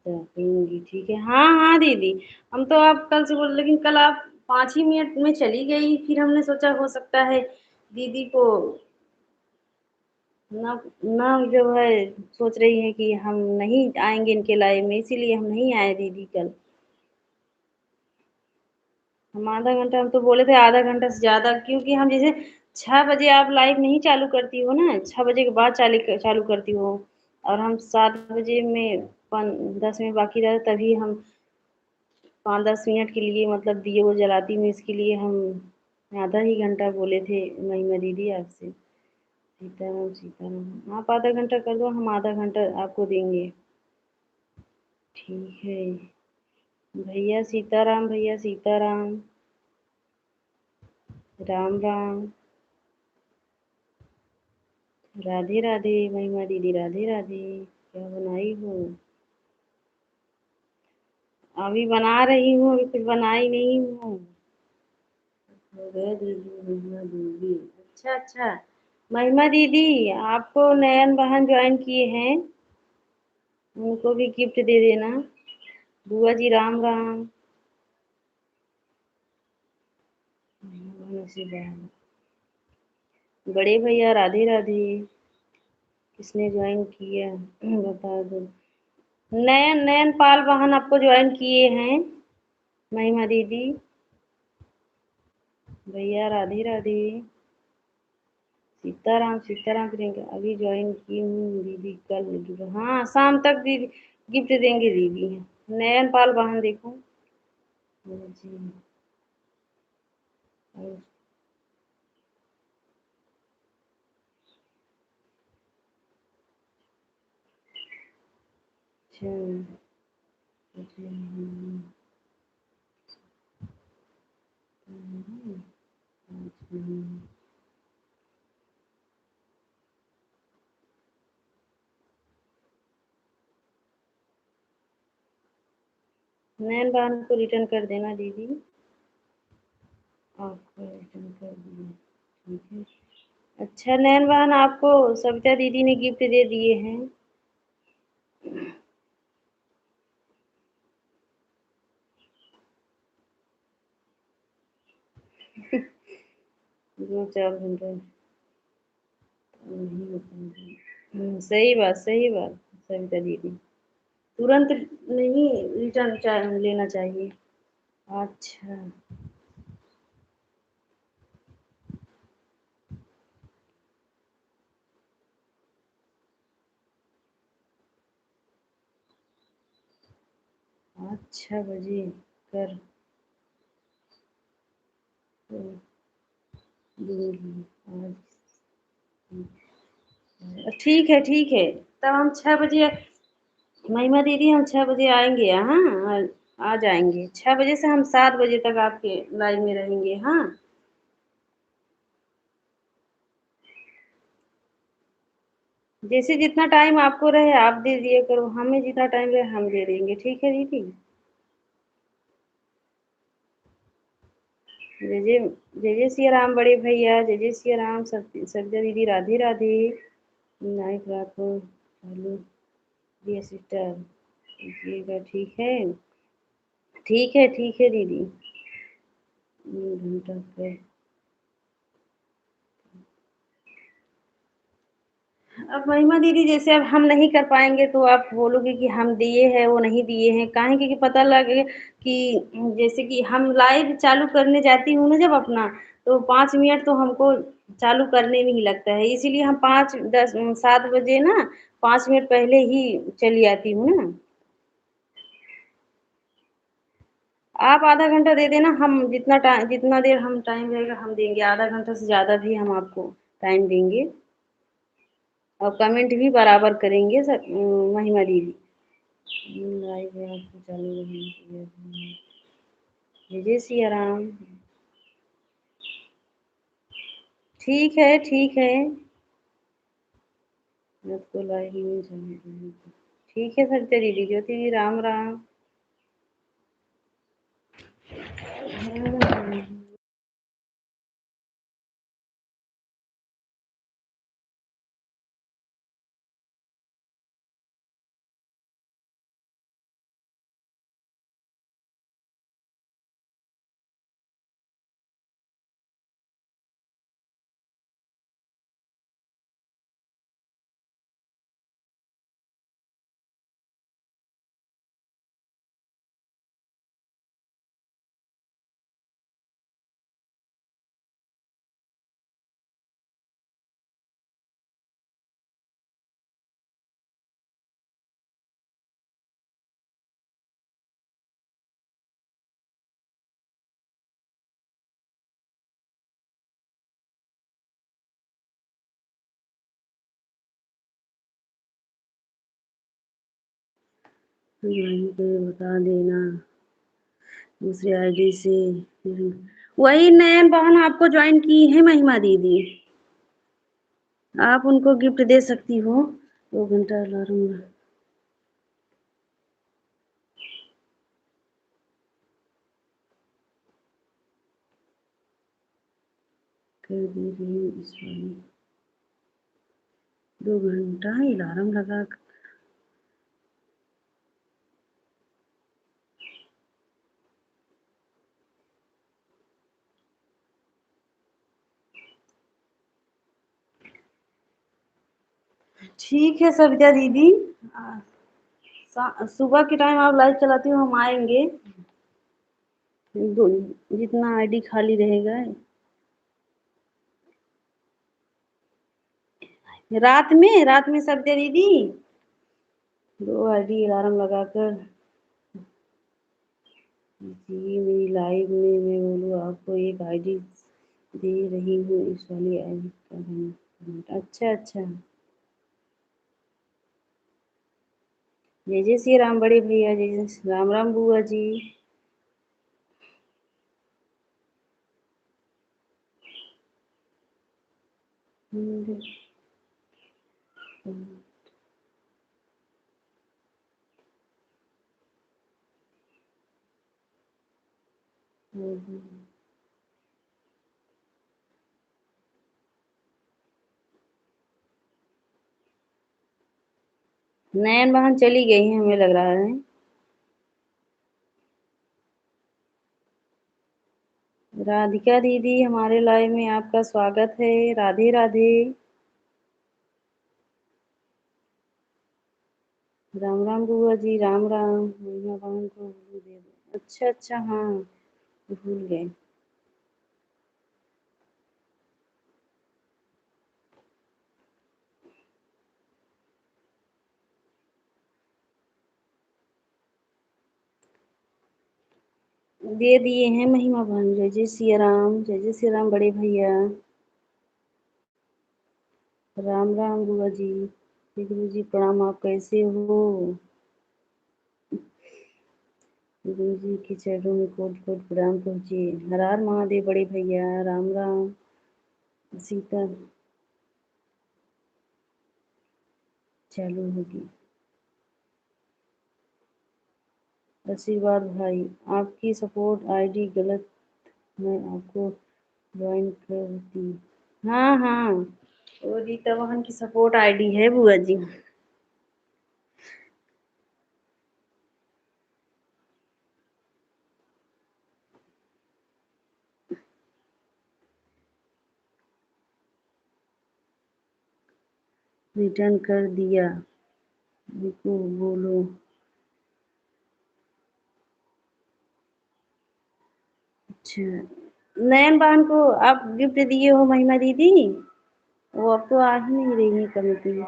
करूंगी। ठीक है, हाँ हाँ दीदी। हम तो आप कल से बोल, लेकिन कल आप 5 ही मिनट में चली गई, फिर हमने सोचा हो सकता है दीदी को ना, ना जो है सोच रही है कि हम नहीं आएंगे इनके लाइव में, इसीलिए हम नहीं आए दीदी कल। हम आधा घंटा, हम तो बोले थे आधा घंटा से ज्यादा, क्योंकि हम जैसे 6 बजे आप लाइव नहीं चालू करती हो ना, 6 बजे के बाद चालू करती हो, और हम 7 बजे में 10 मिनट बाकी रहे तभी हम 5-10 मिनट के लिए मतलब दिए वो जलाती हूँ, इसके लिए हम आधा ही घंटा बोले थे महिमा दीदी आपसे। सीताराम सीताराम, आप आधा घंटा कर दो, हम आधा घंटा आपको देंगे। ठीक है। भैया सीताराम, भैया सीताराम, राम राम, राधे राधे महिमा दीदी राधे राधे। क्या बनाई हो? अभी बना रही हूँ, अभी कुछ बनाई नहीं हूँ। हो गए दीदी महिमा दीदी। अच्छा अच्छा, महिमा दीदी आपको नयन बहन ज्वाइन किए हैं, उनको भी गिफ्ट दे देना। बुआ जी राम राम। बड़े भैया राधे राधे। किसने ज्वाइन किया बता दो। नयन नयन पाल बहन आपको ज्वाइन किए हैं, महिमा दीदी। भैया राधे राधे। सीताराम सीताराम प्रियंका अभी ज्वाइन की हूँ दीदी, कल हाँ शाम तक दीदी गिफ्ट देंगे दीदी। नयन पाल बहन देखो जी। अच्छा, नयन बहन को रिटर्न कर देना दीदी, आपको रिटर्न कर दिया। ठीक है। अच्छा नयन बहन आपको सविता दीदी ने गिफ्ट दे दिए हैं। 2-4 घंटे नहीं बताऊंगी। सही बात सही बात। सविता दीदी तुरंत नहीं रिटर्न लेना चाहिए। अच्छा आज 6 बजे कर दूंगी आज। ठीक है, तब हम 6 बजे, महिमा दीदी हम 6 बजे आएंगे। हाँ आ जाएंगे 6 बजे से हम 7 बजे तक आपके लाइव में रहेंगे। हाँ जैसे जितना टाइम आपको रहे आप दे दिया करो, हमें जितना टाइम रहे हम दे देंगे। ठीक है दीदी। जय जय, जय जय सिया राम बड़े भैया, जय जय सिया राम। सत्या दीदी राधे राधे। नाइट रात को चालू दिया सिस्टर कीजिएगा। ठीक है दीदी। 1 घंटा पे अब महिमा दीदी जैसे अब हम नहीं कर पाएंगे तो आप बोलोगे कि हम दिए हैं वो नहीं दिए हैं काहे क्योंकि पता लगे कि जैसे कि हम लाइव चालू करने जाती हूँ ना जब अपना तो 5 मिनट तो हमको चालू करने में ही लगता है इसीलिए हम 5 10 7 बजे ना 5 मिनट पहले ही चली आती हूँ ना। आप आधा घंटा दे देना हम जितना देर हम टाइम रहेगा हम देंगे आधा घंटा से ज़्यादा भी हम आपको टाइम देंगे और कमेंट भी बराबर करेंगे सर महिमा दीदी। लाइव है आपको चालू रही जय जय सिया राम। ठीक है आपको लाइव में चालू ठीक है सत्य दीदी ज्योति जी राम राम। को बता देना दूसरी आईडी से वही नयन बहन आपको ज्वाइन की है महिमा दीदी आप उनको गिफ्ट दे सकती हो। 2 घंटा अलार्म कर दे रही हूँ इस वाली 2 घंटा अलार्म लगा ठीक है सविता दीदी सुबह के टाइम आप लाइव चलाती हो हम आएंगे जितना आईडी खाली रहेगा रात में सविता दीदी 2 आईडी अलार्म लगाकर जी मेरी लाइव में मैं बोलूँ आपको एक आईडी दे रही हूँ इस वाली आईडी का अच्छा जय जय श्री राम बड़े भैया जय जय राम राम बुआ जी। नयन बहन चली गई है हमें लग रहा है। राधिका दीदी हमारे लाइव में आपका स्वागत है राधे राधे। राम राम बुआ जी राम राम महिमा बहन को दे दो अच्छा हाँ भूल गए दे दिए हैं महिमा बहन जय जय सिया राम बड़े भैया राम राम बुआ जी गुरु जी प्रणाम आप कैसे हो। गुरु जी के चरणों में कोट कोट प्रणाम पहुँचे हर हर महादेव बड़े भैया राम राम सीता चालू होगी आशीर्वाद भाई आपकी सपोर्ट आईडी गलत मैं आपको ज्वाइन कर दी हाँ वो रीता बहन की सपोर्ट आईडी है बुआ जी। रिटर्न कर दिया। रुको बोलो। अच्छा, नयन बहन को आप गिफ्ट दिए हो महिमा दीदी? वो अब तो आ ही नहीं रही है कमेटी।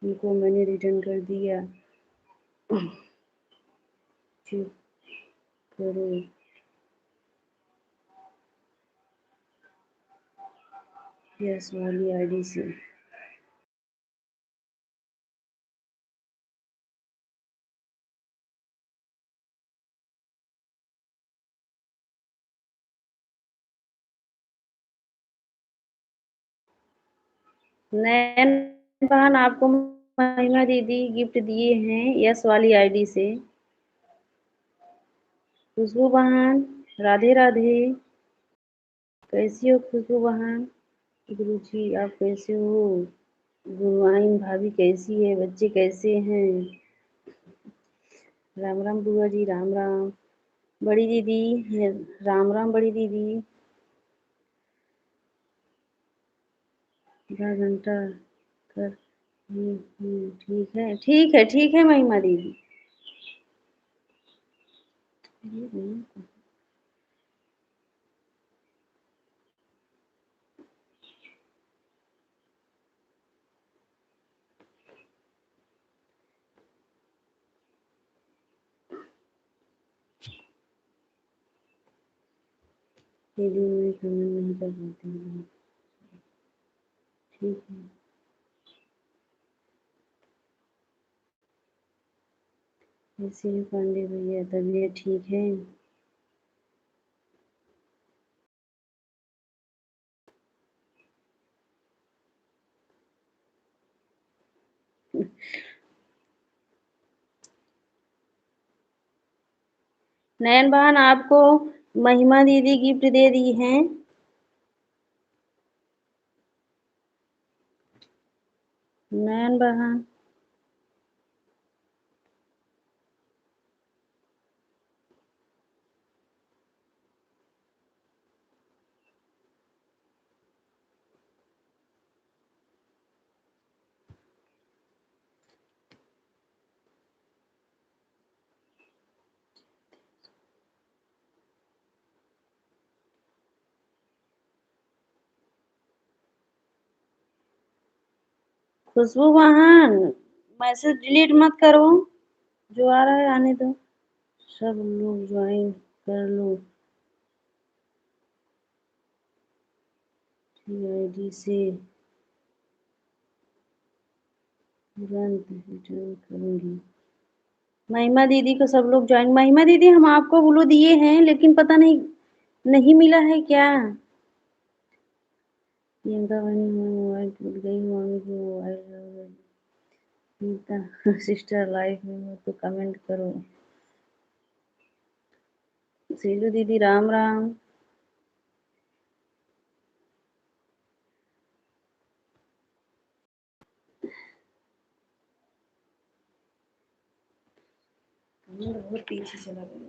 उनको मैंने रिटर्न कर दिया। चुप करो। यस वाली आईडी से। नयन बहन आपको महिमा दीदी गिफ्ट दिए हैं यस वाली आईडी से। खुशबू बहन राधे राधे। कैसी हो खुशबू बहन? गुरु जी आप कैसे हो? गुरुआइन भाभी कैसी है? बच्चे कैसे हैं? राम राम बुआ जी राम राम। बड़ी दीदी राम राम बड़ी दीदी। आधा घंटा कर। ठीक है ठीक है ठीक है महिमा दीदी। दीदी मैं कमेंट नहीं कर पाती हूँ। ठीक है। कैसे हैं पांडे भैया? तबीयत ठीक है? नयन बहन आपको महिमा दीदी गिफ्ट दे दी हैं। नयन बहन खुशबू बहन मैसेज डिलीट मत करो। जो आ रहा है आने दो। सब लोग ज्वाइन कर लो आईडी से। तुरंत रिटर्न करूंगी। महिमा दीदी को सब लोग ज्वाइन। महिमा दीदी हम आपको ब्लू दिए हैं लेकिन पता नहीं नहीं मिला है क्या? प्रियंका बहनी मैं मोबाइल टूट गई मम्मी की मोबाइल। गीता सिस्टर लाइफ में हो तो कमेंट करो। सीलू दीदी राम राम। बहुत पीछे चला गया।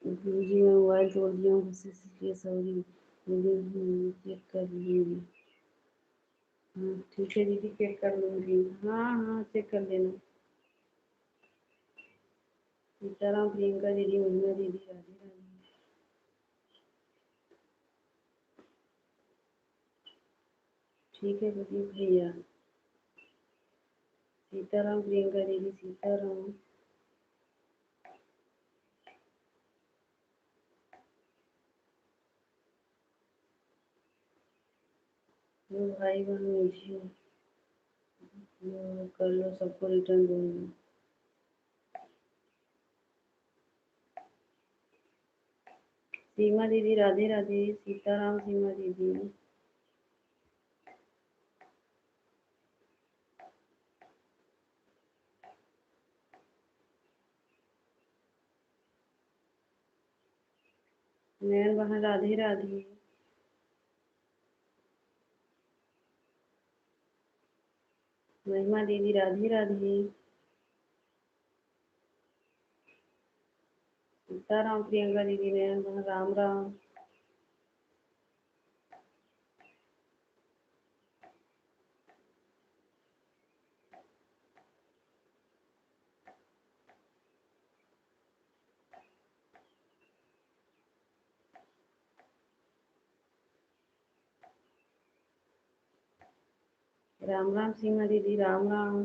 जी मैं मोबाइल तोड़ दिया हूँ इसलिए सॉरी। चेक कर लूँगी। हाँ ठीक है दीदी चेक कर लूँगी। हाँ हाँ चेक कर लेना। सीताराम प्रियंका दीदी महिमा दीदी राधे राधे। ठीक है प्रदीप भैया। सीताराम प्रियंका दीदी सीताराम। जो भाई बहन नीचे कर लो, सबको रिटर्न दूंगी। सीमा दीदी राधे राधे। सीताराम सीमा दीदी। नयन बहन राधे राधे। महिमा दीदी राधे राधे। सीताराम प्रियंका दीदी। नयन बहन राम राम। राम राम सीमा दीदी राम राम।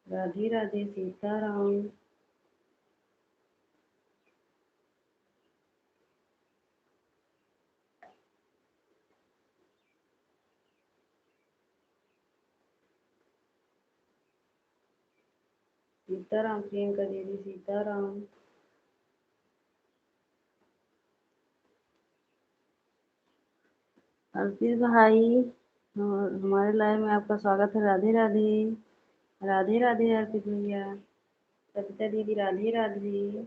राधे राधे। सीताराम। सीताराम प्रियंका दीदी सीताराम। अर्पित भाई, हमारे लाइव में आपका स्वागत है। राधे राधे। राधे राधे अर्पित भैया। सविता दीदी राधे राधे।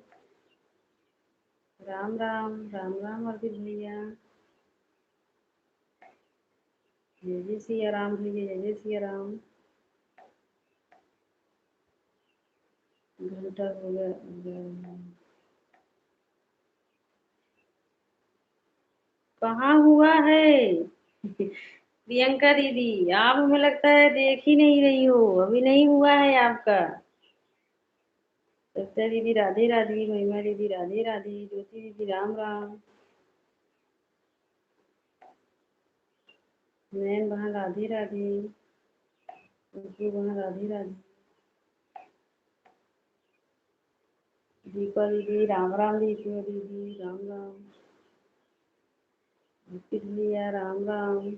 राम राम। राम राम अर्पित भैया। जय जय सिया राम भैया। जय जय सिया राम। घंटा हो गया। कहाँ हुआ है प्रियंका दीदी? आप हमें लगता है देख ही नहीं रही हो, अभी नहीं हुआ है आपका। सत्या दीदी राधे राधे। महिमा दीदी राधे राधे। ज्योति दीदी राम राम। नयन बहन राधे राधे। खुशबू बहन राधे राधे। दीपा दीदी राम राम। दीपा दीदी राम राम। अर्पित भैया राम राम।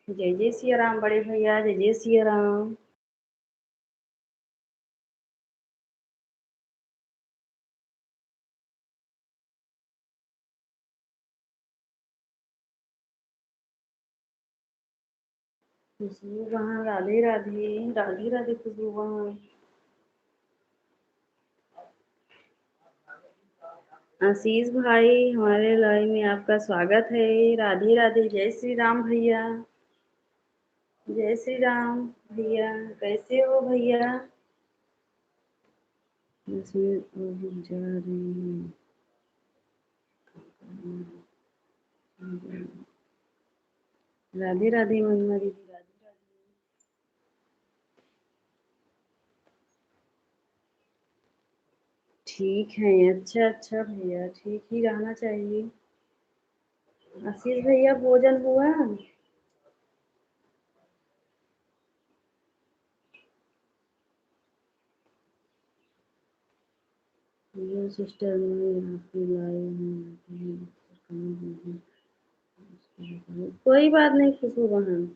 जय जय सिया राम बड़े भैया। जय जय सिया राम। खुशबू बहन राधे राधे। राधे राधे खुशबू बहन। आशीष भाई, हमारे लाइव में आपका स्वागत है। राधे राधे। जय श्री राम भैया। जय श्री राम भैया। कैसे हो भैया? इसमें अभी जा रही है। राधे राधे महिमा दीदी राधे राधे। ठीक है। अच्छा अच्छा भैया, ठीक ही रहना चाहिए। आशीष भैया भोजन हुआ? ये सिस्टर में आपकी लाइव में कोई बात नहीं खुशबू बहन।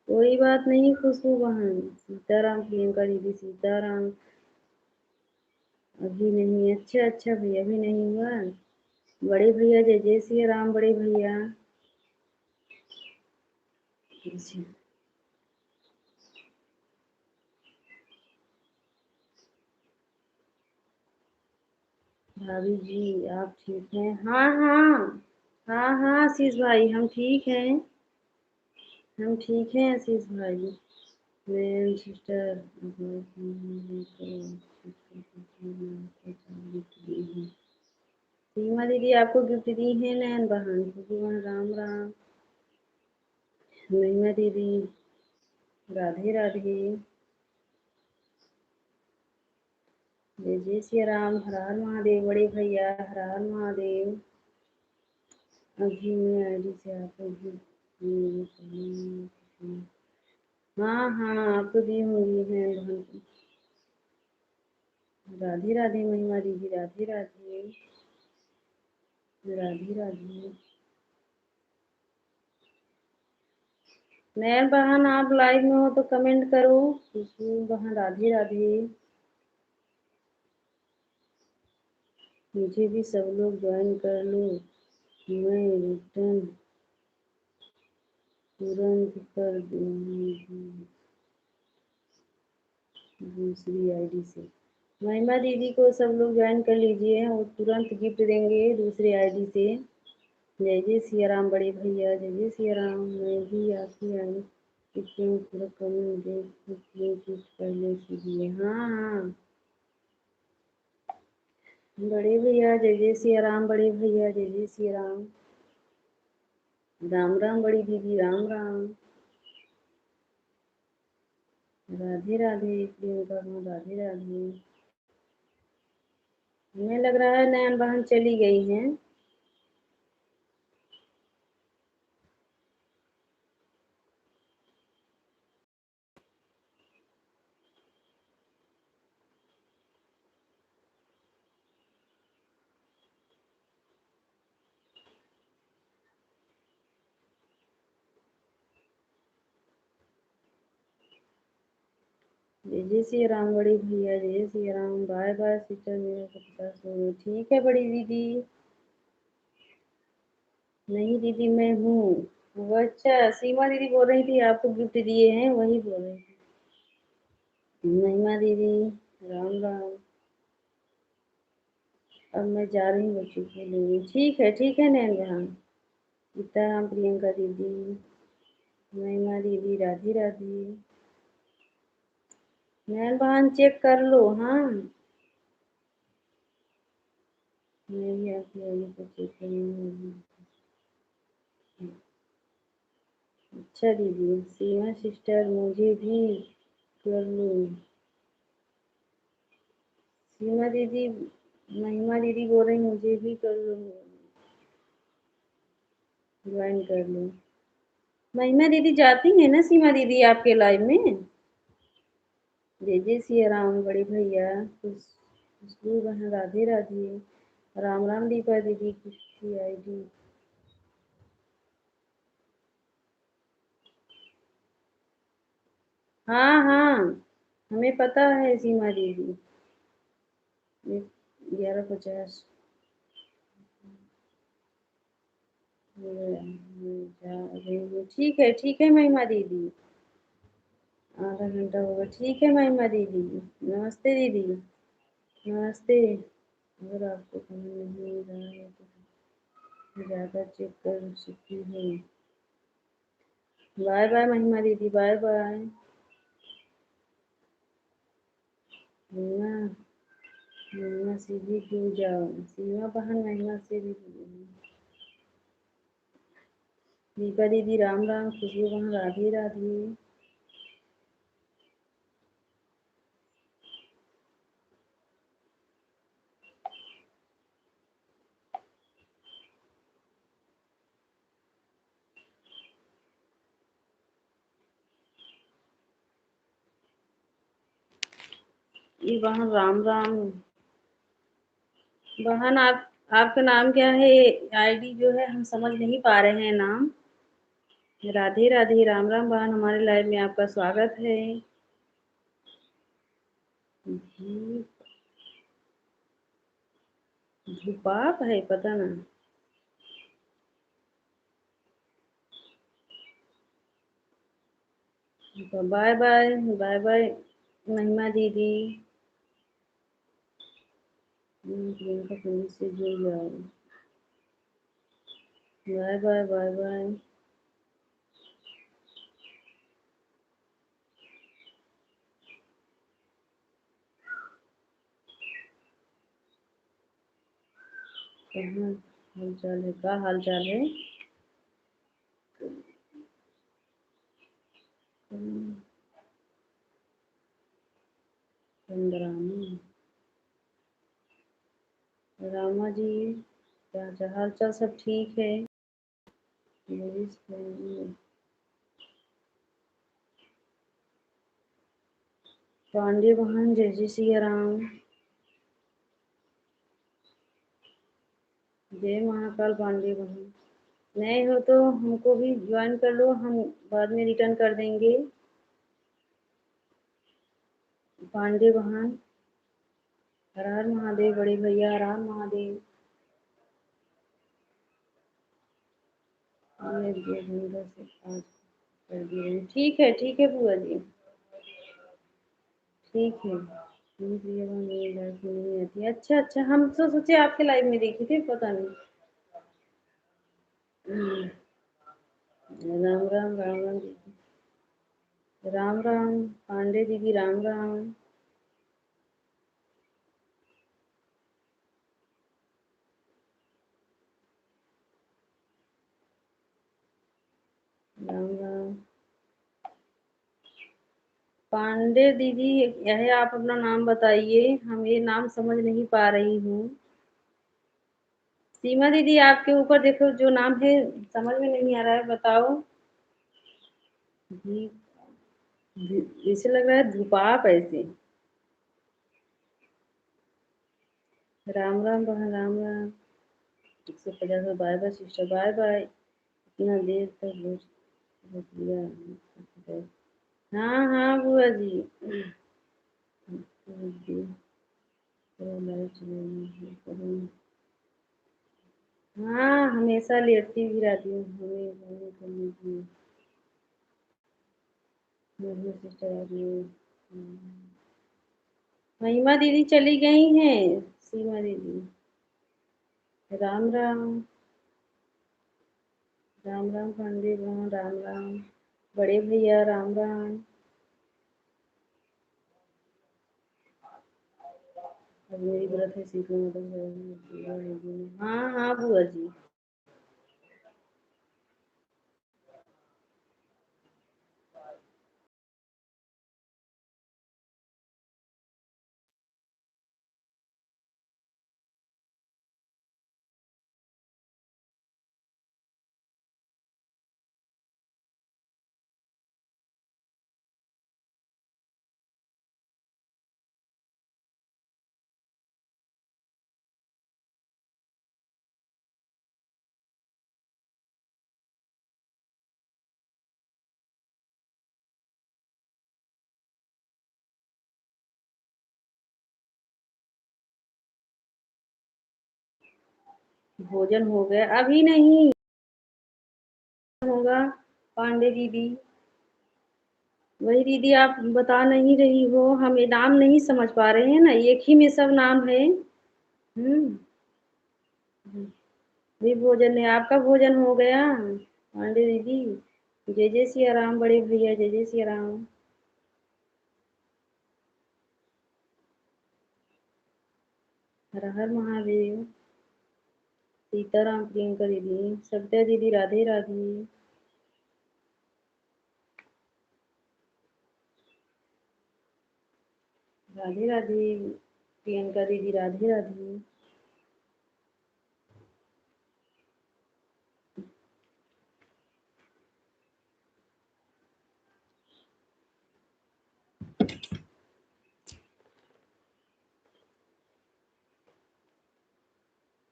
कोई बात नहीं खुशबू बहन। सीताराम प्रियंका दीदी सीताराम। अभी नहीं। अच्छा अच्छा भैया, अभी नहीं हुआ। बड़े भैया जय जय श्री राम बड़े भैया। भाभी जी आप ठीक हैं? हाँ हाँ। हाँ हाँ आशीष भाई हम ठीक हैं। हम ठीक हैं आशीष भाई। मैं सिस्टर सीमा दीदी आपको गिफ्ट दी है नैन बहन भगवान राम राम। महिमा दीदी राधे राधे। जय जय श्री राम हर हर महादेव बड़े भैया हर हर महादेव। अभी मैं आईडी से आपको हाँ हाँ आपको दी होंगी है बहन को। राधे राधे महिमा दीदी राधे राधे। राधे राधे। नैन बहन आप लाइव में हो तो कमेंट करो। खुशबू बहन राधे राधे। मुझे भी सब लोग ज्वाइन कर लो। मैं रिटर्न तुरंत कर दूंगी दूसरी आईडी से। महिमा दीदी को सब लोग ज्वाइन कर लीजिए वो तुरंत गिफ्ट देंगे दूसरी आईडी से। जय जय सिया राम बड़े भैया जय जय सिया राम। मैं भी आपकी आई क्यों पूरा कमेंट देख कुछ पहले से दिए। हाँ हाँ बड़े भैया जय जय सिया राम बड़े भैया जय जय सिया राम। राम राम बड़ी दीदी राम राम। राधे राधे प्रियंका राधे राधे। हमें लग रहा है नयन बहन चली गई हैं। जय जय श्री राम बड़ी भैया जय जय Shri Ram. Bye bye sister मेरा सबका सो ठीक है बड़ी दीदी। नहीं दीदी मैं हूँ। वो अच्छा सीमा दीदी बोल रही थी आपको गिफ्ट दिए हैं वही बोल रही थी। महिमा दीदी राम राम। अब मैं जा रही हूँ बच्चों को लेने। ठीक है नैन बहन। गीता राम प्रियंका दीदी महिमा दीदी राधे राधे। नैन बहन चेक कर लो हाँ। मैं भी आपकी आईडी को चेक करूँगी। अच्छा दीदी सीमा सिस्टर मुझे भी कर लो। सीमा दीदी महिमा दीदी बोल रही मुझे भी कर लो ज्वाइन कर लो। महिमा दीदी जाती है ना सीमा दीदी आपके लाइव में। जय जय सिया राम बड़े भैया खुशबू बहन राधे राधे। राम राम दीपा दीदी की आईडी। हाँ हाँ हमें पता है सीमा दीदी। 11:50 ठीक है महिमा दीदी। आधा घंटा होगा ठीक है महिमा दीदी। नमस्ते दीदी। नमस्ते। अगर आपको समझ नहीं आ रहा है तो ज़्यादा चेक कर सकती हूँ। बाय बाय महिमा दीदी बाय बाय। महिमा महिमा से भी क्यों जाओ सीमा बहन महिमा से भी दीपा दीदी राम राम खुशबू बहन राधे राधे। ये बहन राम राम। बहन आप आपका नाम क्या है? आईडी जो है हम समझ नहीं पा रहे हैं नाम। राधे राधे राम राम बहन हमारे लाइव में आपका स्वागत है। जी धूपाप है पता ना। बाय बाय बाय बाय महिमा दीदी। प्रियंका पुलिस से जुड़ जाओ। Bye bye bye bye. कहाँ हाल चाल है, क्या हाल चाल है? चंद्रानी रामा जी, क्या हाल चाल, सब ठीक है? पांडे बहन जय जय सिया राम। जय महाकाल पांडे बहन। नए हो तो हमको भी ज्वाइन कर लो, हम बाद में रिटर्न कर देंगे। पांडे बहन, हर हर महादेव। बड़े भैया हर हर महादेव। आज कर दिए। ठीक है बुआ जी, ठीक है। मेरी लाइफ में नहीं आती। अच्छा अच्छा, हम तो सोचे आपके लाइव में देखी थी, पता नहीं। राम राम राम राम दीदी। राम राम पांडे दीदी, राम राम। राम राम पांडे दीदी, यह आप अपना नाम बताइए, हम ये नाम समझ नहीं पा रही हूँ। सीमा दीदी, आपके ऊपर देखो जो नाम है, समझ में नहीं आ रहा है, बताओ। जी, जैसे लग रहा है धुपाप ऐसे। राम राम बहन, Ram Ram. 150 bye bye sister, bye bye. इतना देर तक रोक लिया। हाँ हाँ बुआ जी। हाँ, हमेशा लेटती भी रहती हूँ, हमें करने की। सिस्टर आ गई। महिमा दीदी चली गई हैं। सीमा दीदी, राम राम। राम राम पांडे बहन, राम राम। बड़े भैया राम राम। अब मेरी व्रत है सीखने मतलब। हाँ हाँ बुआ जी। भोजन हो गया? अभी नहीं होगा पांडे दीदी। वही दीदी, आप बता नहीं रही हो, हम ये नाम नहीं समझ पा रहे हैं ना, एक ही में सब नाम है। हम्म। भी भोजन है, आपका भोजन हो गया पांडे दीदी? जय जय सिया राम बड़े भैया, जय जय सिया राम। हर हर महादेव। सीताराम प्रियंका दीदी, सविता दीदी, राधे राधे। राधे राधे प्रियंका दीदी, राधे राधे।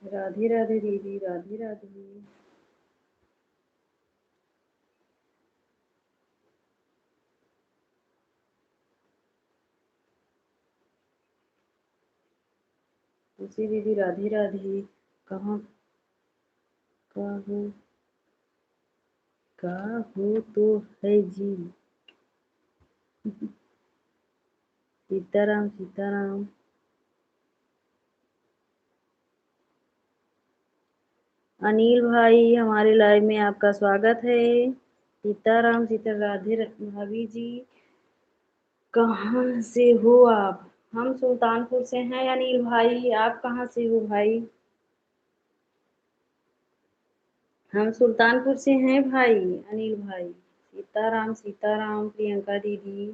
राधे राधे दीदी, राधे राधे। तुलसी दीदी, राधे राधे। कहाँ का हो? का हो तो है जी। सीताराम सीताराम। अनिल भाई, हमारे लाइव में आपका स्वागत है। सीताराम सीता राधे भाभी जी, कहाँ से हो आप? हम सुल्तानपुर से हैं अनिल भाई, आप कहाँ से हो भाई? हम सुल्तानपुर से हैं भाई, अनिल भाई। सीताराम सीताराम प्रियंका दीदी,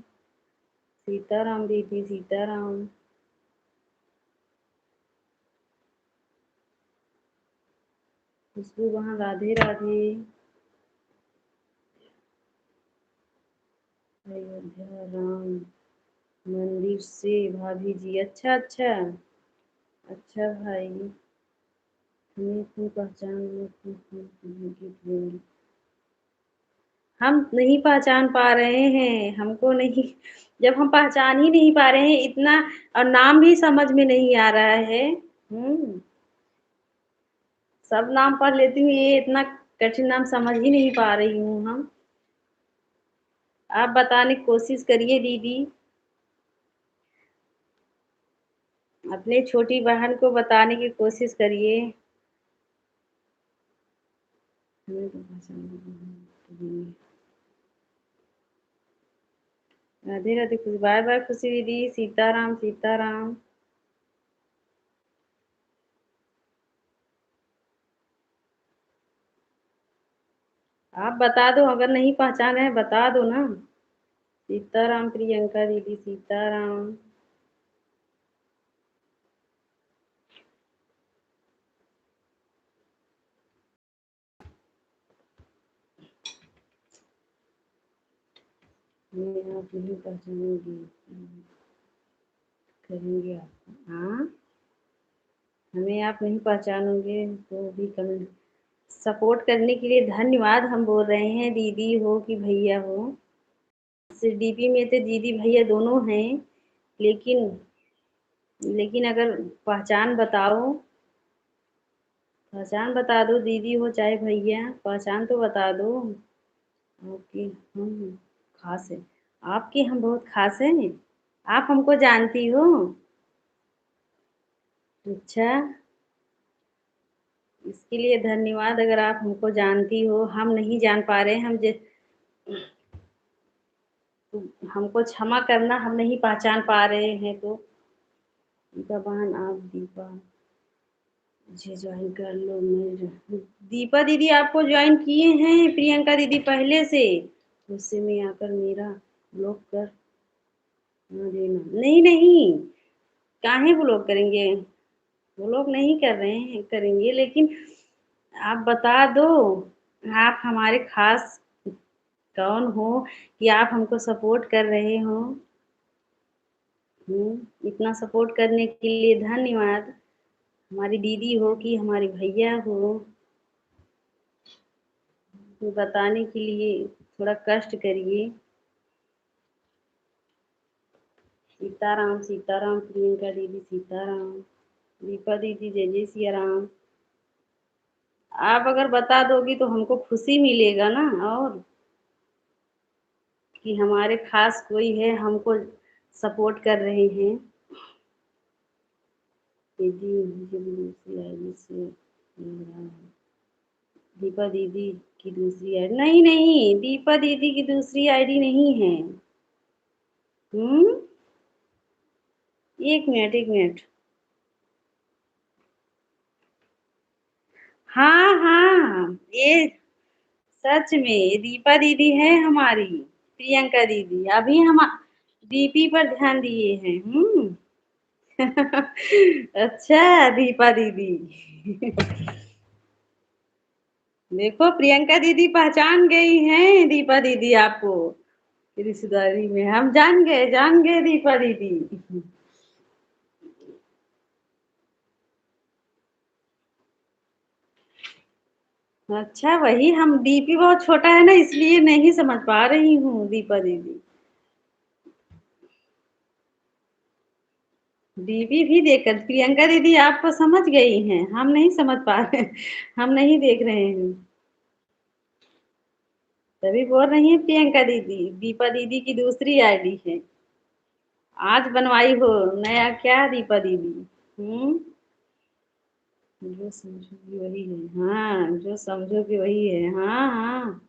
सीताराम दीदी, सीताराम। खुशबू वहाँ राधे राधे। अयोध्या राम मंदिर से भाभी जी, अच्छा अच्छा। अच्छा भाई, हमें क्यों पहचान हम नहीं पहचान पा रहे हैं, हमको नहीं। जब हम पहचान ही नहीं पा रहे हैं इतना, और नाम भी समझ में नहीं आ रहा है। सब नाम पढ़ लेती हूँ, ये इतना कठिन नाम समझ ही नहीं पा रही हूँ हम। आप बताने की कोशिश करिए दीदी, अपने छोटी बहन को बताने की कोशिश करिए। हमें तो पहचान। राधे राधे, खुश बार बार खुशी दीदी, सीताराम सीताराम। आप बता दो, अगर नहीं पहचान रहे बता दो ना। सीताराम प्रियंका दीदी, सीताराम। मैं आप नहीं पहचानूंगी, करेंगे आप? हाँ, हमें आप नहीं पहचानोगे तो भी कमेंट। सपोर्ट करने के लिए धन्यवाद हम बोल रहे हैं, दीदी हो कि भैया हो। सिर्फ डीपी में तो दीदी भैया दोनों हैं, लेकिन लेकिन अगर पहचान बताओ, पहचान बता दो, दीदी हो चाहे भैया, पहचान तो बता दो। ओके, हम खास है, आपके हम बहुत खास हैं। आप हमको जानती हो? अच्छा, इसके लिए धन्यवाद। अगर आप हमको जानती हो, हम नहीं जान पा रहे हैं, तो हमको क्षमा करना, हम नहीं पहचान पा रहे हैं तो। दीपा बहन, आप दीपा मुझे ज्वाइन कर लो। मैं दीपा दीदी आपको ज्वाइन किए हैं प्रियंका दीदी पहले से। गुस्से में आकर मेरा ब्लॉक कर ना देना। नहीं नहीं, काहे ब्लॉक करेंगे? ब्लॉक नहीं कर रहे हैं, करेंगे, लेकिन आप बता दो, आप हमारे खास कौन हो कि आप हमको सपोर्ट कर रहे हो। इतना सपोर्ट करने के लिए धन्यवाद। हमारी दीदी हो कि हमारे भैया हो, बताने के लिए थोड़ा कष्ट करिए। सीताराम सीताराम प्रियंका दीदी, सीताराम। दीपा दीदी, जय जय सिया राम। आप अगर बता दोगी तो हमको खुशी मिलेगा ना, और कि हमारे खास कोई है हमको सपोर्ट कर रहे हैं। दीदी मुझे भी दूसरी आईडी से मिल रहा है। दीपा दीदी की दूसरी आईडी नहीं, नहीं दीपा दीदी की दूसरी आईडी नहीं है। हम्म, एक मिनट एक मिनट। हाँ हाँ, ये सच में ये दीपा दीदी है हमारी, प्रियंका दीदी। अभी हम डीपी पर ध्यान दिए हैं। अच्छा दीपा दीदी। देखो प्रियंका दीदी पहचान गई हैं दीपा दीदी आपको, रिश्तेदारी में हम जान गए दीपा दीदी। अच्छा, वही हम डीपी बहुत छोटा है ना, इसलिए नहीं समझ पा रही हूँ दीपा दीदी। डीपी भी देखकर प्रियंका दीदी आपको समझ गई हैं, हम नहीं समझ पा रहे हैं, हम नहीं देख रहे हैं। तभी बोल रही है प्रियंका दीदी, दीपा दीदी की दूसरी आईडी है। आज बनवाई हो नया क्या दीपा दीदी? हम्म, जो समझोगी वही है। हाँ, जो समझोगी वही है। हाँ हाँ।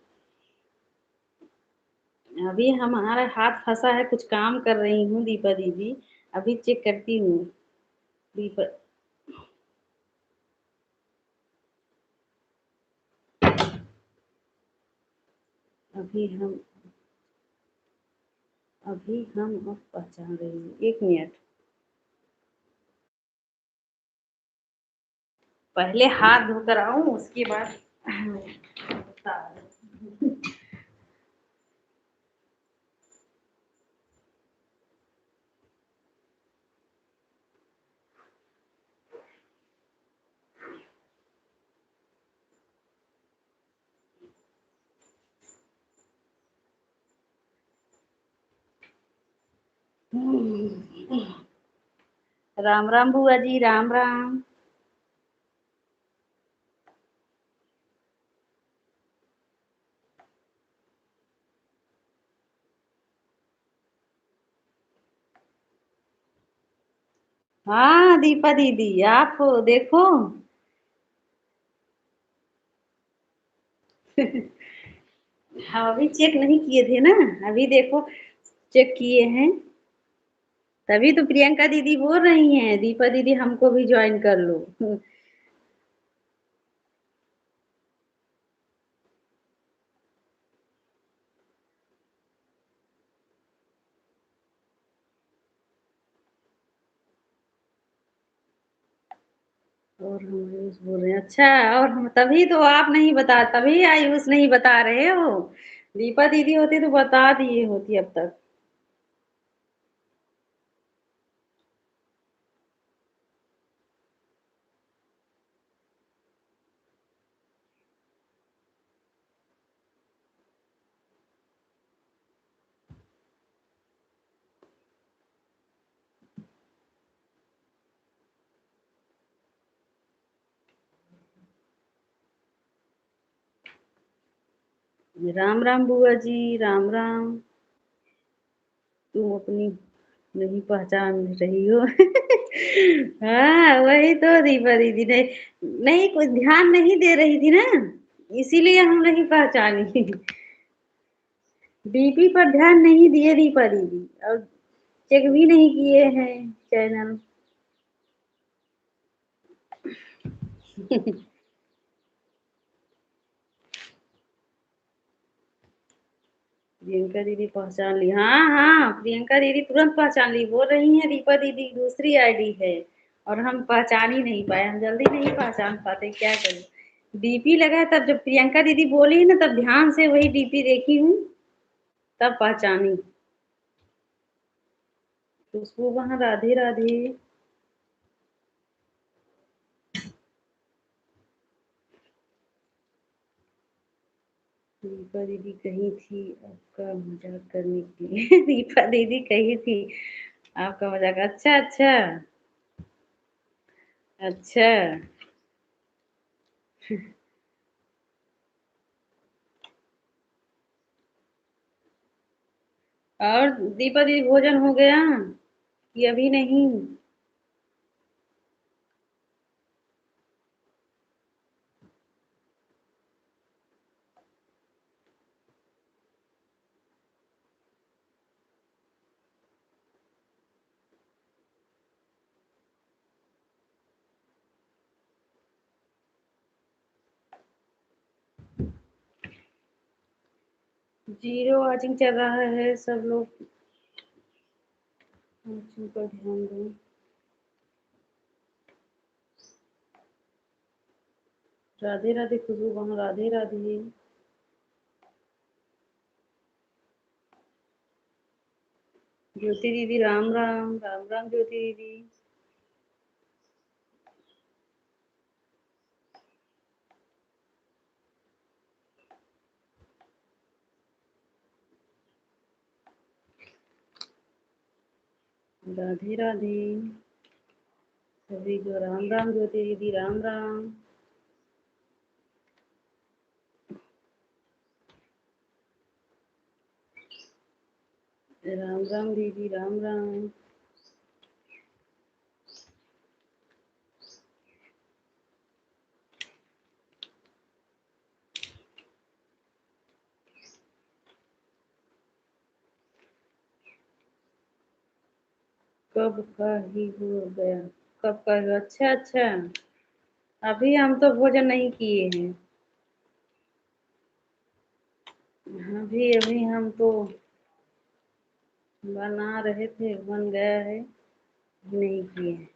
अभी हमारा हाथ फंसा है, कुछ काम कर रही हूँ दीपा दीदी। अभी चेक करती हूँ। दीपा, अभी हम अब पहचान रही हूँ, 1 मिनट। पहले हाथ धोकर आऊं, उसके बाद बता रही हूँ। राम राम बुआ जी, राम राम। हाँ दीपा दीदी, आप हो, देखो। हाँ, अभी चेक नहीं किए थे ना। अभी देखो, चेक किए हैं। तभी तो प्रियंका दीदी बोल रही हैं, दीपा दीदी हमको भी ज्वाइन कर लो। और हम आयुष बोल रहे हैं, अच्छा। और हम तभी तो आप नहीं बता, तभी आयुष नहीं बता रहे हो। दीपा दीदी होती तो बता दिए होती अब तक। राम राम बुआ जी, राम राम। तुम अपनी नहीं पहचान रही हो। हाँ वही तो दीपा दीदी नहीं, नहीं कुछ ध्यान नहीं दे रही थी ना, इसीलिए हम नहीं पहचानी। डीपी पर ध्यान नहीं दिए दीपा दीदी, और चेक भी नहीं किए हैं चैनल। प्रियंका दीदी पहचान ली, हाँ हाँ, प्रियंका दीदी तुरंत पहचान ली, बोल रही हैं दीपा दीदी दूसरी आईडी है। और हम पहचान ही नहीं पाए, हम जल्दी नहीं पहचान पाते, क्या करें। डीपी लगा है, तब जब प्रियंका दीदी बोली ना, तब ध्यान से वही डीपी देखी हूँ, तब पहचानी। खुशबू वहाँ राधे राधे। दीपा दीदी कही थी आपका मजाक करने के लिए। दीपा दीदी कही थी आपका मजाक, अच्छा अच्छा। अच्छा। और दीपा दीदी भोजन हो गया कि अभी नहीं? जीरो वाचिंग चल रहा है, सब लोग वाचिंग पर ध्यान दें। राधे राधे खुशबू वहाँ राधे राधे। ज्योति दीदी राम राम, राम राम ज्योति दीदी। राधे राधे सभी को, राम राम ज्योति दीदी, राम राम। राम राम दीदी, राम राम। कब का ही हो गया। कब का? अच्छा अच्छा। अभी हम तो भोजन नहीं किए हैं। अभी अभी हम तो बना रहे थे, बन गया है, नहीं किए हैं।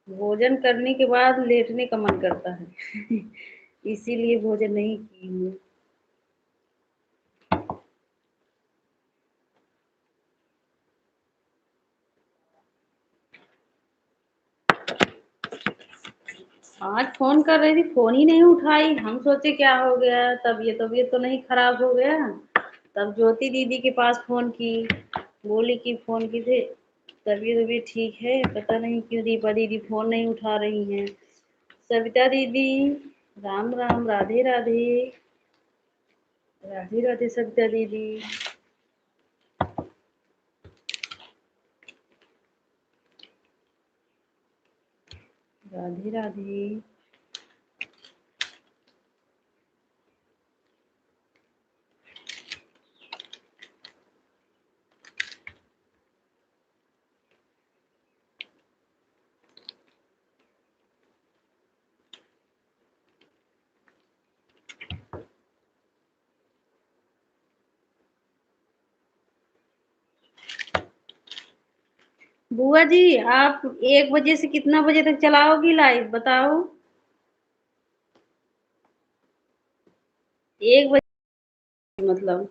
भोजन करने के बाद लेटने का मन करता है। इसीलिए भोजन नहीं की हूँ। आज फोन कर रही थी, फोन ही नहीं उठाई। हम सोचे क्या हो गया, तबीयत तो नहीं खराब हो गया। तब ज्योति दीदी के पास फोन की, बोली कि फोन की थे, तबीयत भी ठीक है, पता नहीं क्यों दीपा दीदी फोन नहीं उठा रही हैं। सविता दीदी, राम राम, राधे राधे। राधे राधे सविता दीदी। राधे राधे। बुआ जी, आप 1 बजे से कितना बजे तक चलाओगी लाइव, बताओ। 1 बजे मतलब।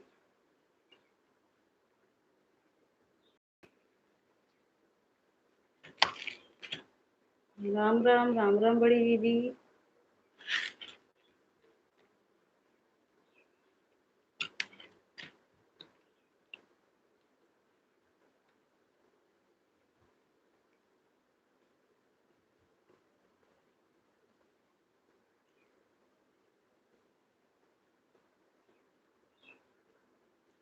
राम राम, राम राम बड़ी दीदी।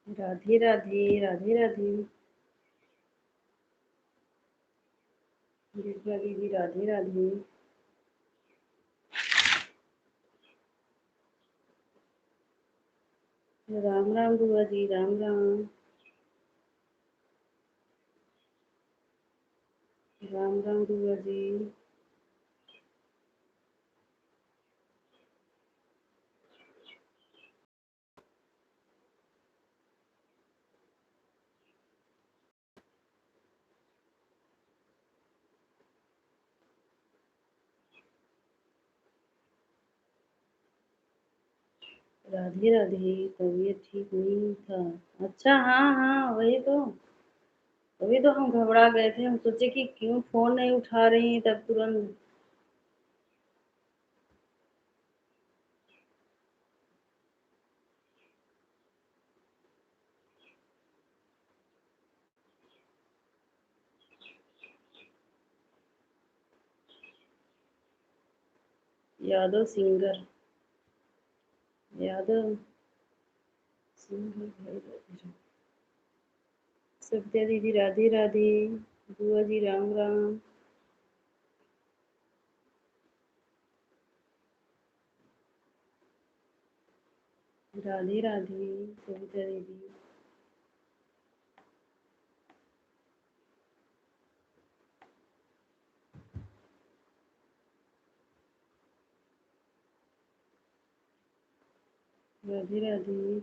राधे राधे, राधे राधे। दीपा दीदी, राधे राधे। राम राम बुआ जी, राम राम। राम राम बुआ जी। राधे राधे। तबीयत ठीक नहीं था। अच्छा, हाँ हाँ, वही तो हम घबरा गए थे। हम सोचे कि क्यों फोन नहीं उठा रही हैं, तब तुरंत। यादव सिंगर। यादव सिंगर। सत्या दीदी, राधे राधे। बुआ जी, राम राम। राधे राधे सविता दीदी। राधे राधे।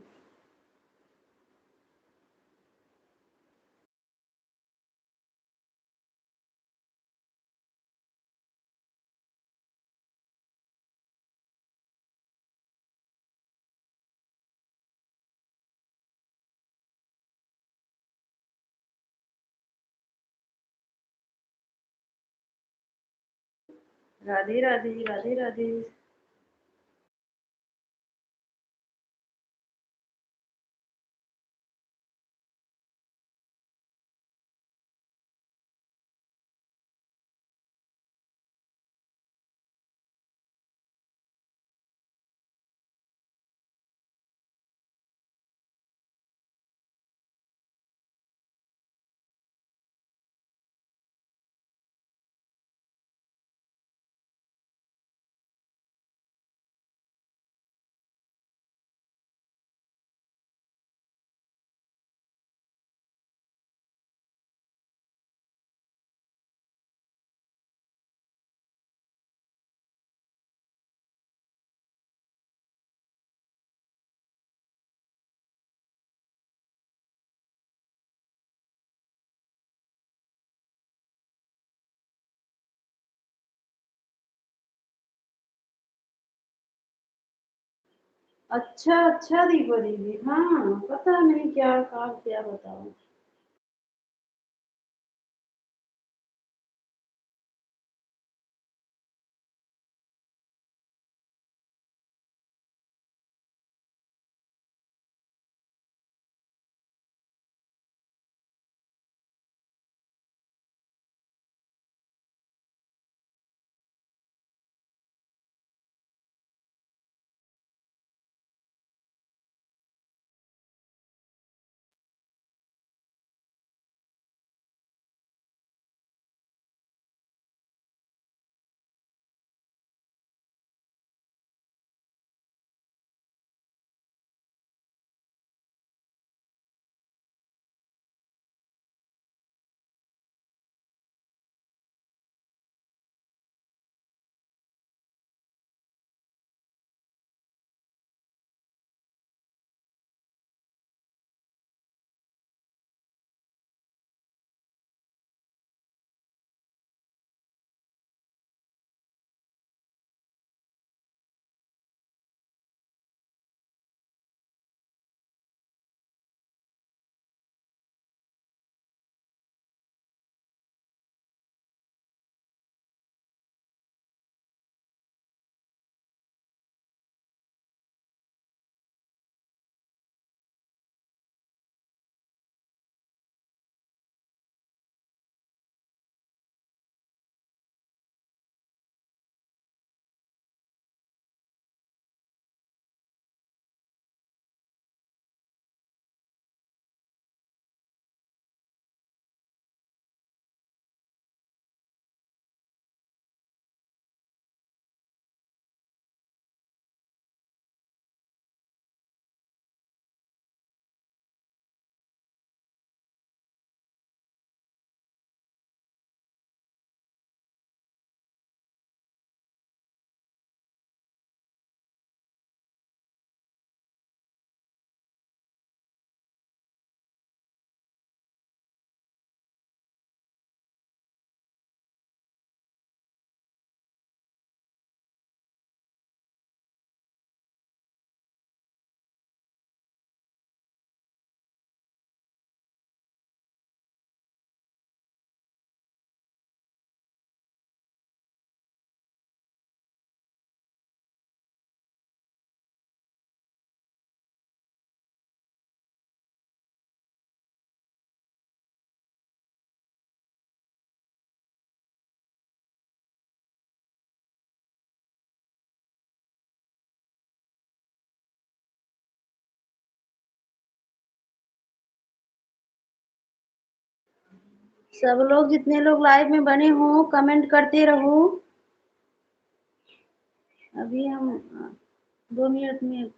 राधे राधे, राधे राधे। अच्छा अच्छा दीपा दीदी, हाँ पता नहीं क्या काम, क्या बताओ। सब लोग, जितने लोग लाइव में बने हो, कमेंट करते रहो। अभी हम 2 मिनट में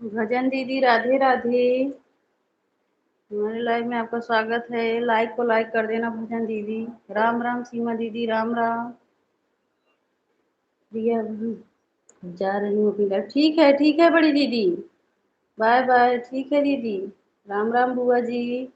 भजन दीदी राधे राधे। हमारे लाइव में आपका स्वागत है। लाइक को लाइक कर देना भजन दीदी। राम राम सीमा दीदी, राम राम। प्रिया जा रही हूँ अपनी लाइव। ठीक है बड़ी दीदी। Bye bye. ठीक है दीदी। राम राम बुआ जी।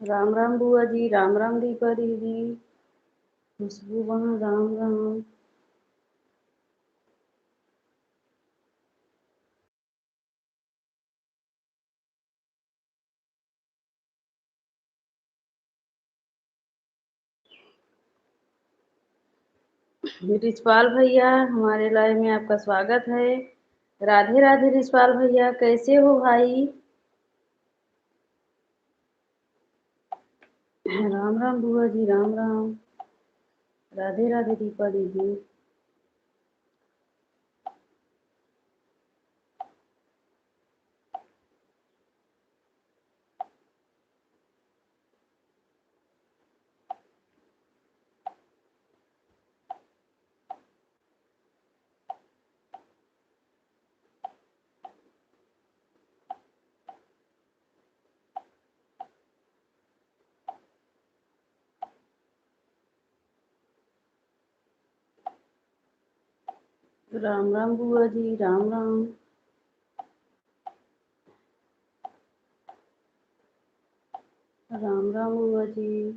राम राम बुआ जी, राम राम दीपा दीदी, खुशबू वहाँ, राम राम। रिचपाल भैया, हमारे लाइव में आपका स्वागत है। राधे राधे रिचपाल भैया, कैसे हो भाई? राम राम बुआ जी, राम राम। राधे राधे दीपा दीदी। राम राम बुआ जी, राम राम। राम राम बुआ जी।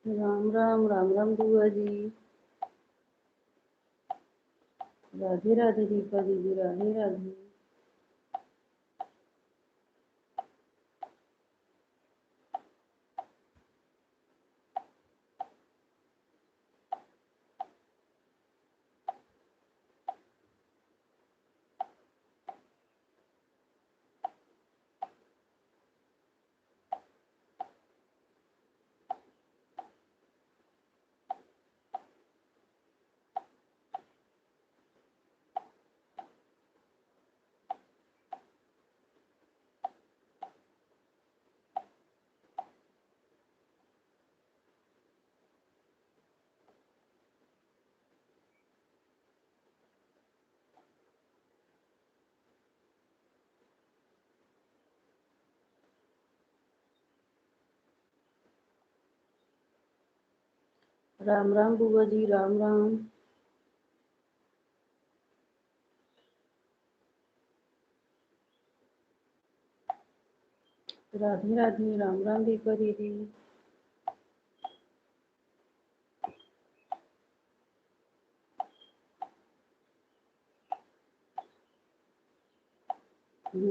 राम राम, राम राम बुआ जी। राधे राधे दीपा दीदी, राधे राधे। राम राम बुआ जी, राम राम। राधे राधे, राम राम दीपा दीदी।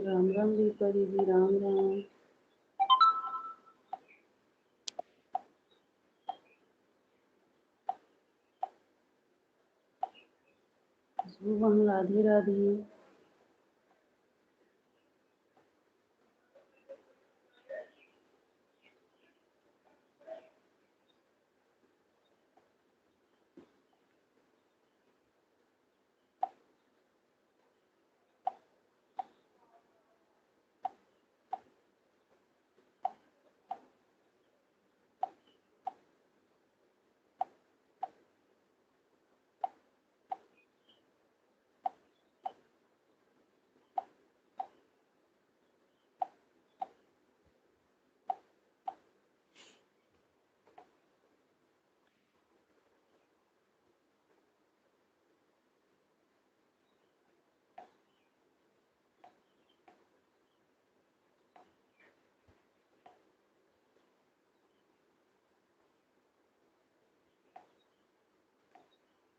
राम राम दीपा दीदी, राम राम। शुभम, राधे राधे।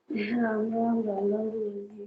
राम राम, राम राम बुआ जी।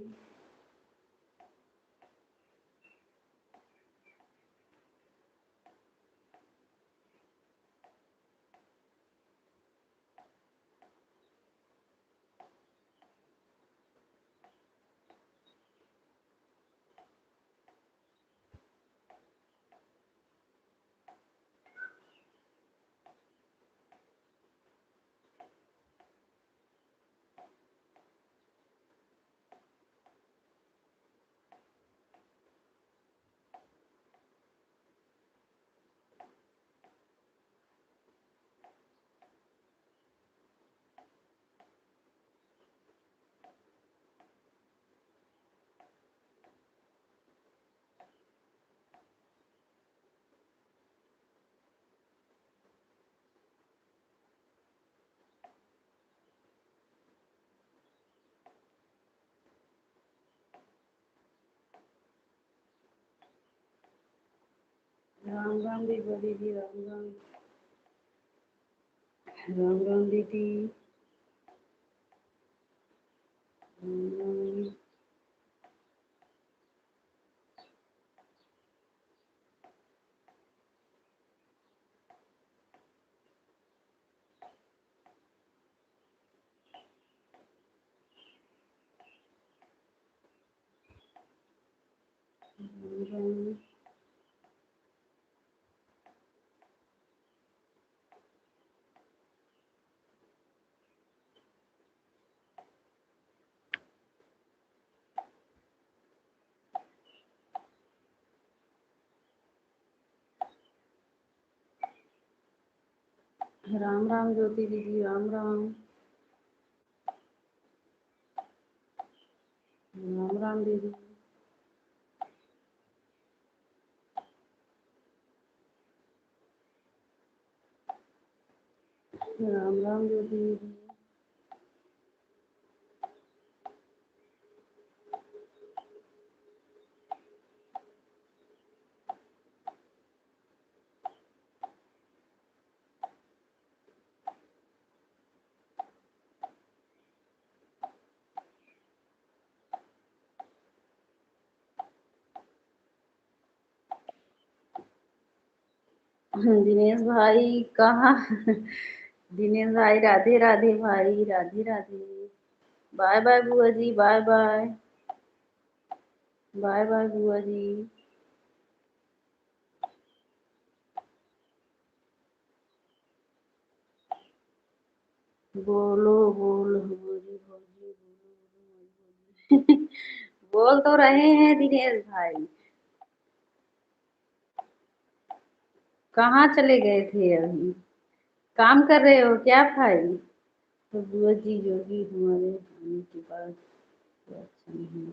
राम राम दीपा दीदी, राम राम। राम राम दीदी। राम राम। राम राम। राम राम ज्योति दीदी, राम राम। राम राम दीदी। राम राम ज्योति दीदी। दिनेश भाई कहाँ? दिनेश भाई, राधे राधे भाई, राधे राधे। बाय बाय बुआ जी, बाय बाय। बाय बाय बुआ जी। बोलो बोलो बुआ जी, बोलो बोलो। बोल तो रहे हैं दिनेश भाई। कहाँ चले गए थे अभी? काम कर रहे हो क्या भाई? तो बुआ जी योगी हमारे आने के बाद तो अच्छा नहीं है।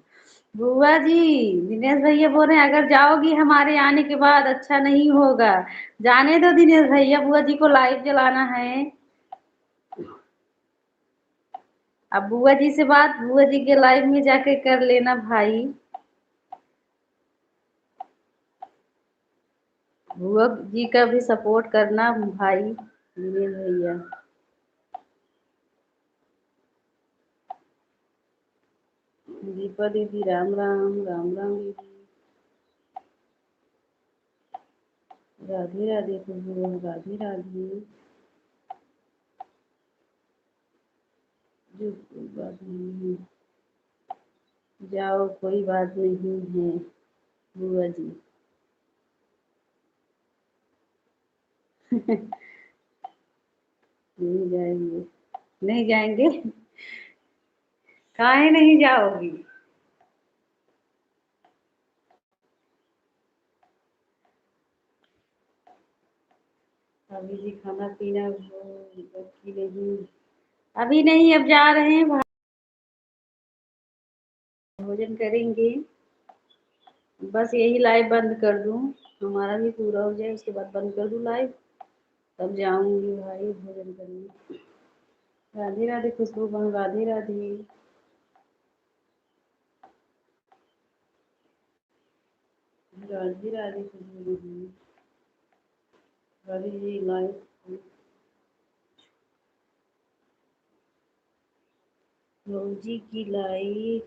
बुआ जी, दिनेश भैया बोल रहे हैं अगर जाओगी हमारे आने के बाद अच्छा नहीं होगा। जाने दो दिनेश भैया, बुआ जी को लाइव जलाना है। अब बुआ जी से बात बुआ जी के लाइव में जाके कर लेना भाई। बुआ जी का भी सपोर्ट करना भाई विनीत भैया। दीपा दीदी राम राम, राम राम दीदी। राधे राधे खुशबू, राधे राधे। जो कोई बात नहीं है, जाओ कोई बात नहीं है बुआ जी। नहीं जाएंगे, नहीं जाएंगे। काहे नहीं जाओगी? अभी जी खाना पीना बाकी नहीं, अभी नहीं, अब जा रहे हैं भाई, भोजन करेंगे। बस यही लाइव बंद कर दूं, हमारा भी पूरा हो जाए, उसके बाद बंद कर दूं लाइव, तब जाऊंगी भाई भोजन करने। राधे राधे खुशबू बहन, राधे राधे। राधे राधे खुशबू बहन, राधे जी लाइव। भौजी की लाइव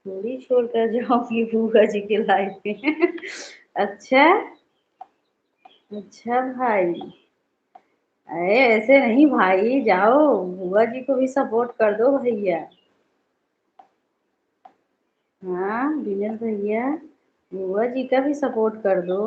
थोड़ी छोड़कर जाऊंगी बुआ जी के लाइव पे। अच्छा, अच्छा भाई, अरे ऐसे नहीं भाई, जाओ बुआ जी को भी सपोर्ट कर दो भैया। हाँ विनल भैया, बुआ जी का भी सपोर्ट कर दो।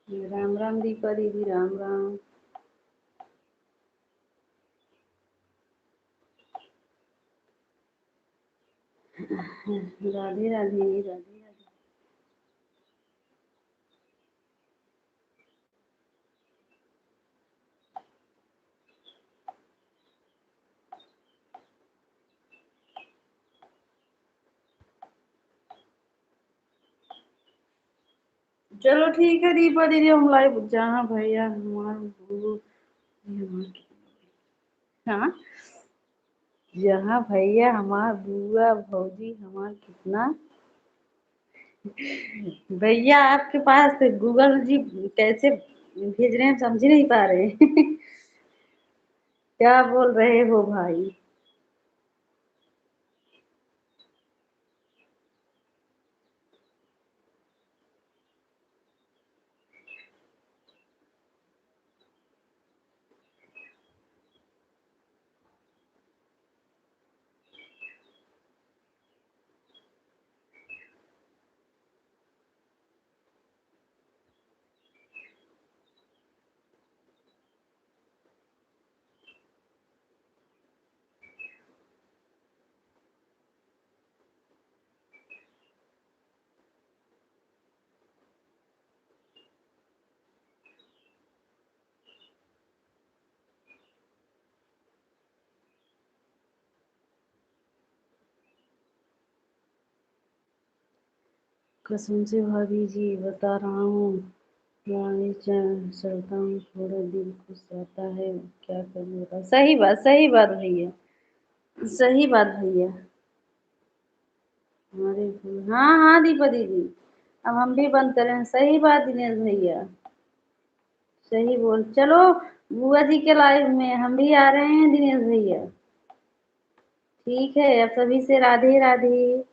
राम राम दीपा दीदी, राम राम। राधे राधे, राधे राधे। चलो ठीक है दीपा दीदी, हम लाइव जहाँ भैया हमार हाँ, जहाँ भैया हमार बुआ भौजी हमार कितना। भैया आपके पास गूगल जी कैसे भेज रहे हैं, समझ नहीं पा रहे हैं। क्या बोल रहे हो भाई? कसम से भाभी जी बता रहा हूँ, गाड़ी चढ़ता हूँ थोड़ा दिल खुश रहता है, क्या करूँ बताओ। सही बात, सही बात भैया, सही बात भैया। हमारे हाँ हाँ दीपा दीदी, अब हम भी बंद करें, सही बात दिनेश भैया, सही बोल। चलो बुआ जी के लाइव में हम भी आ रहे हैं दिनेश भैया। ठीक है, अब सभी से राधे राधे।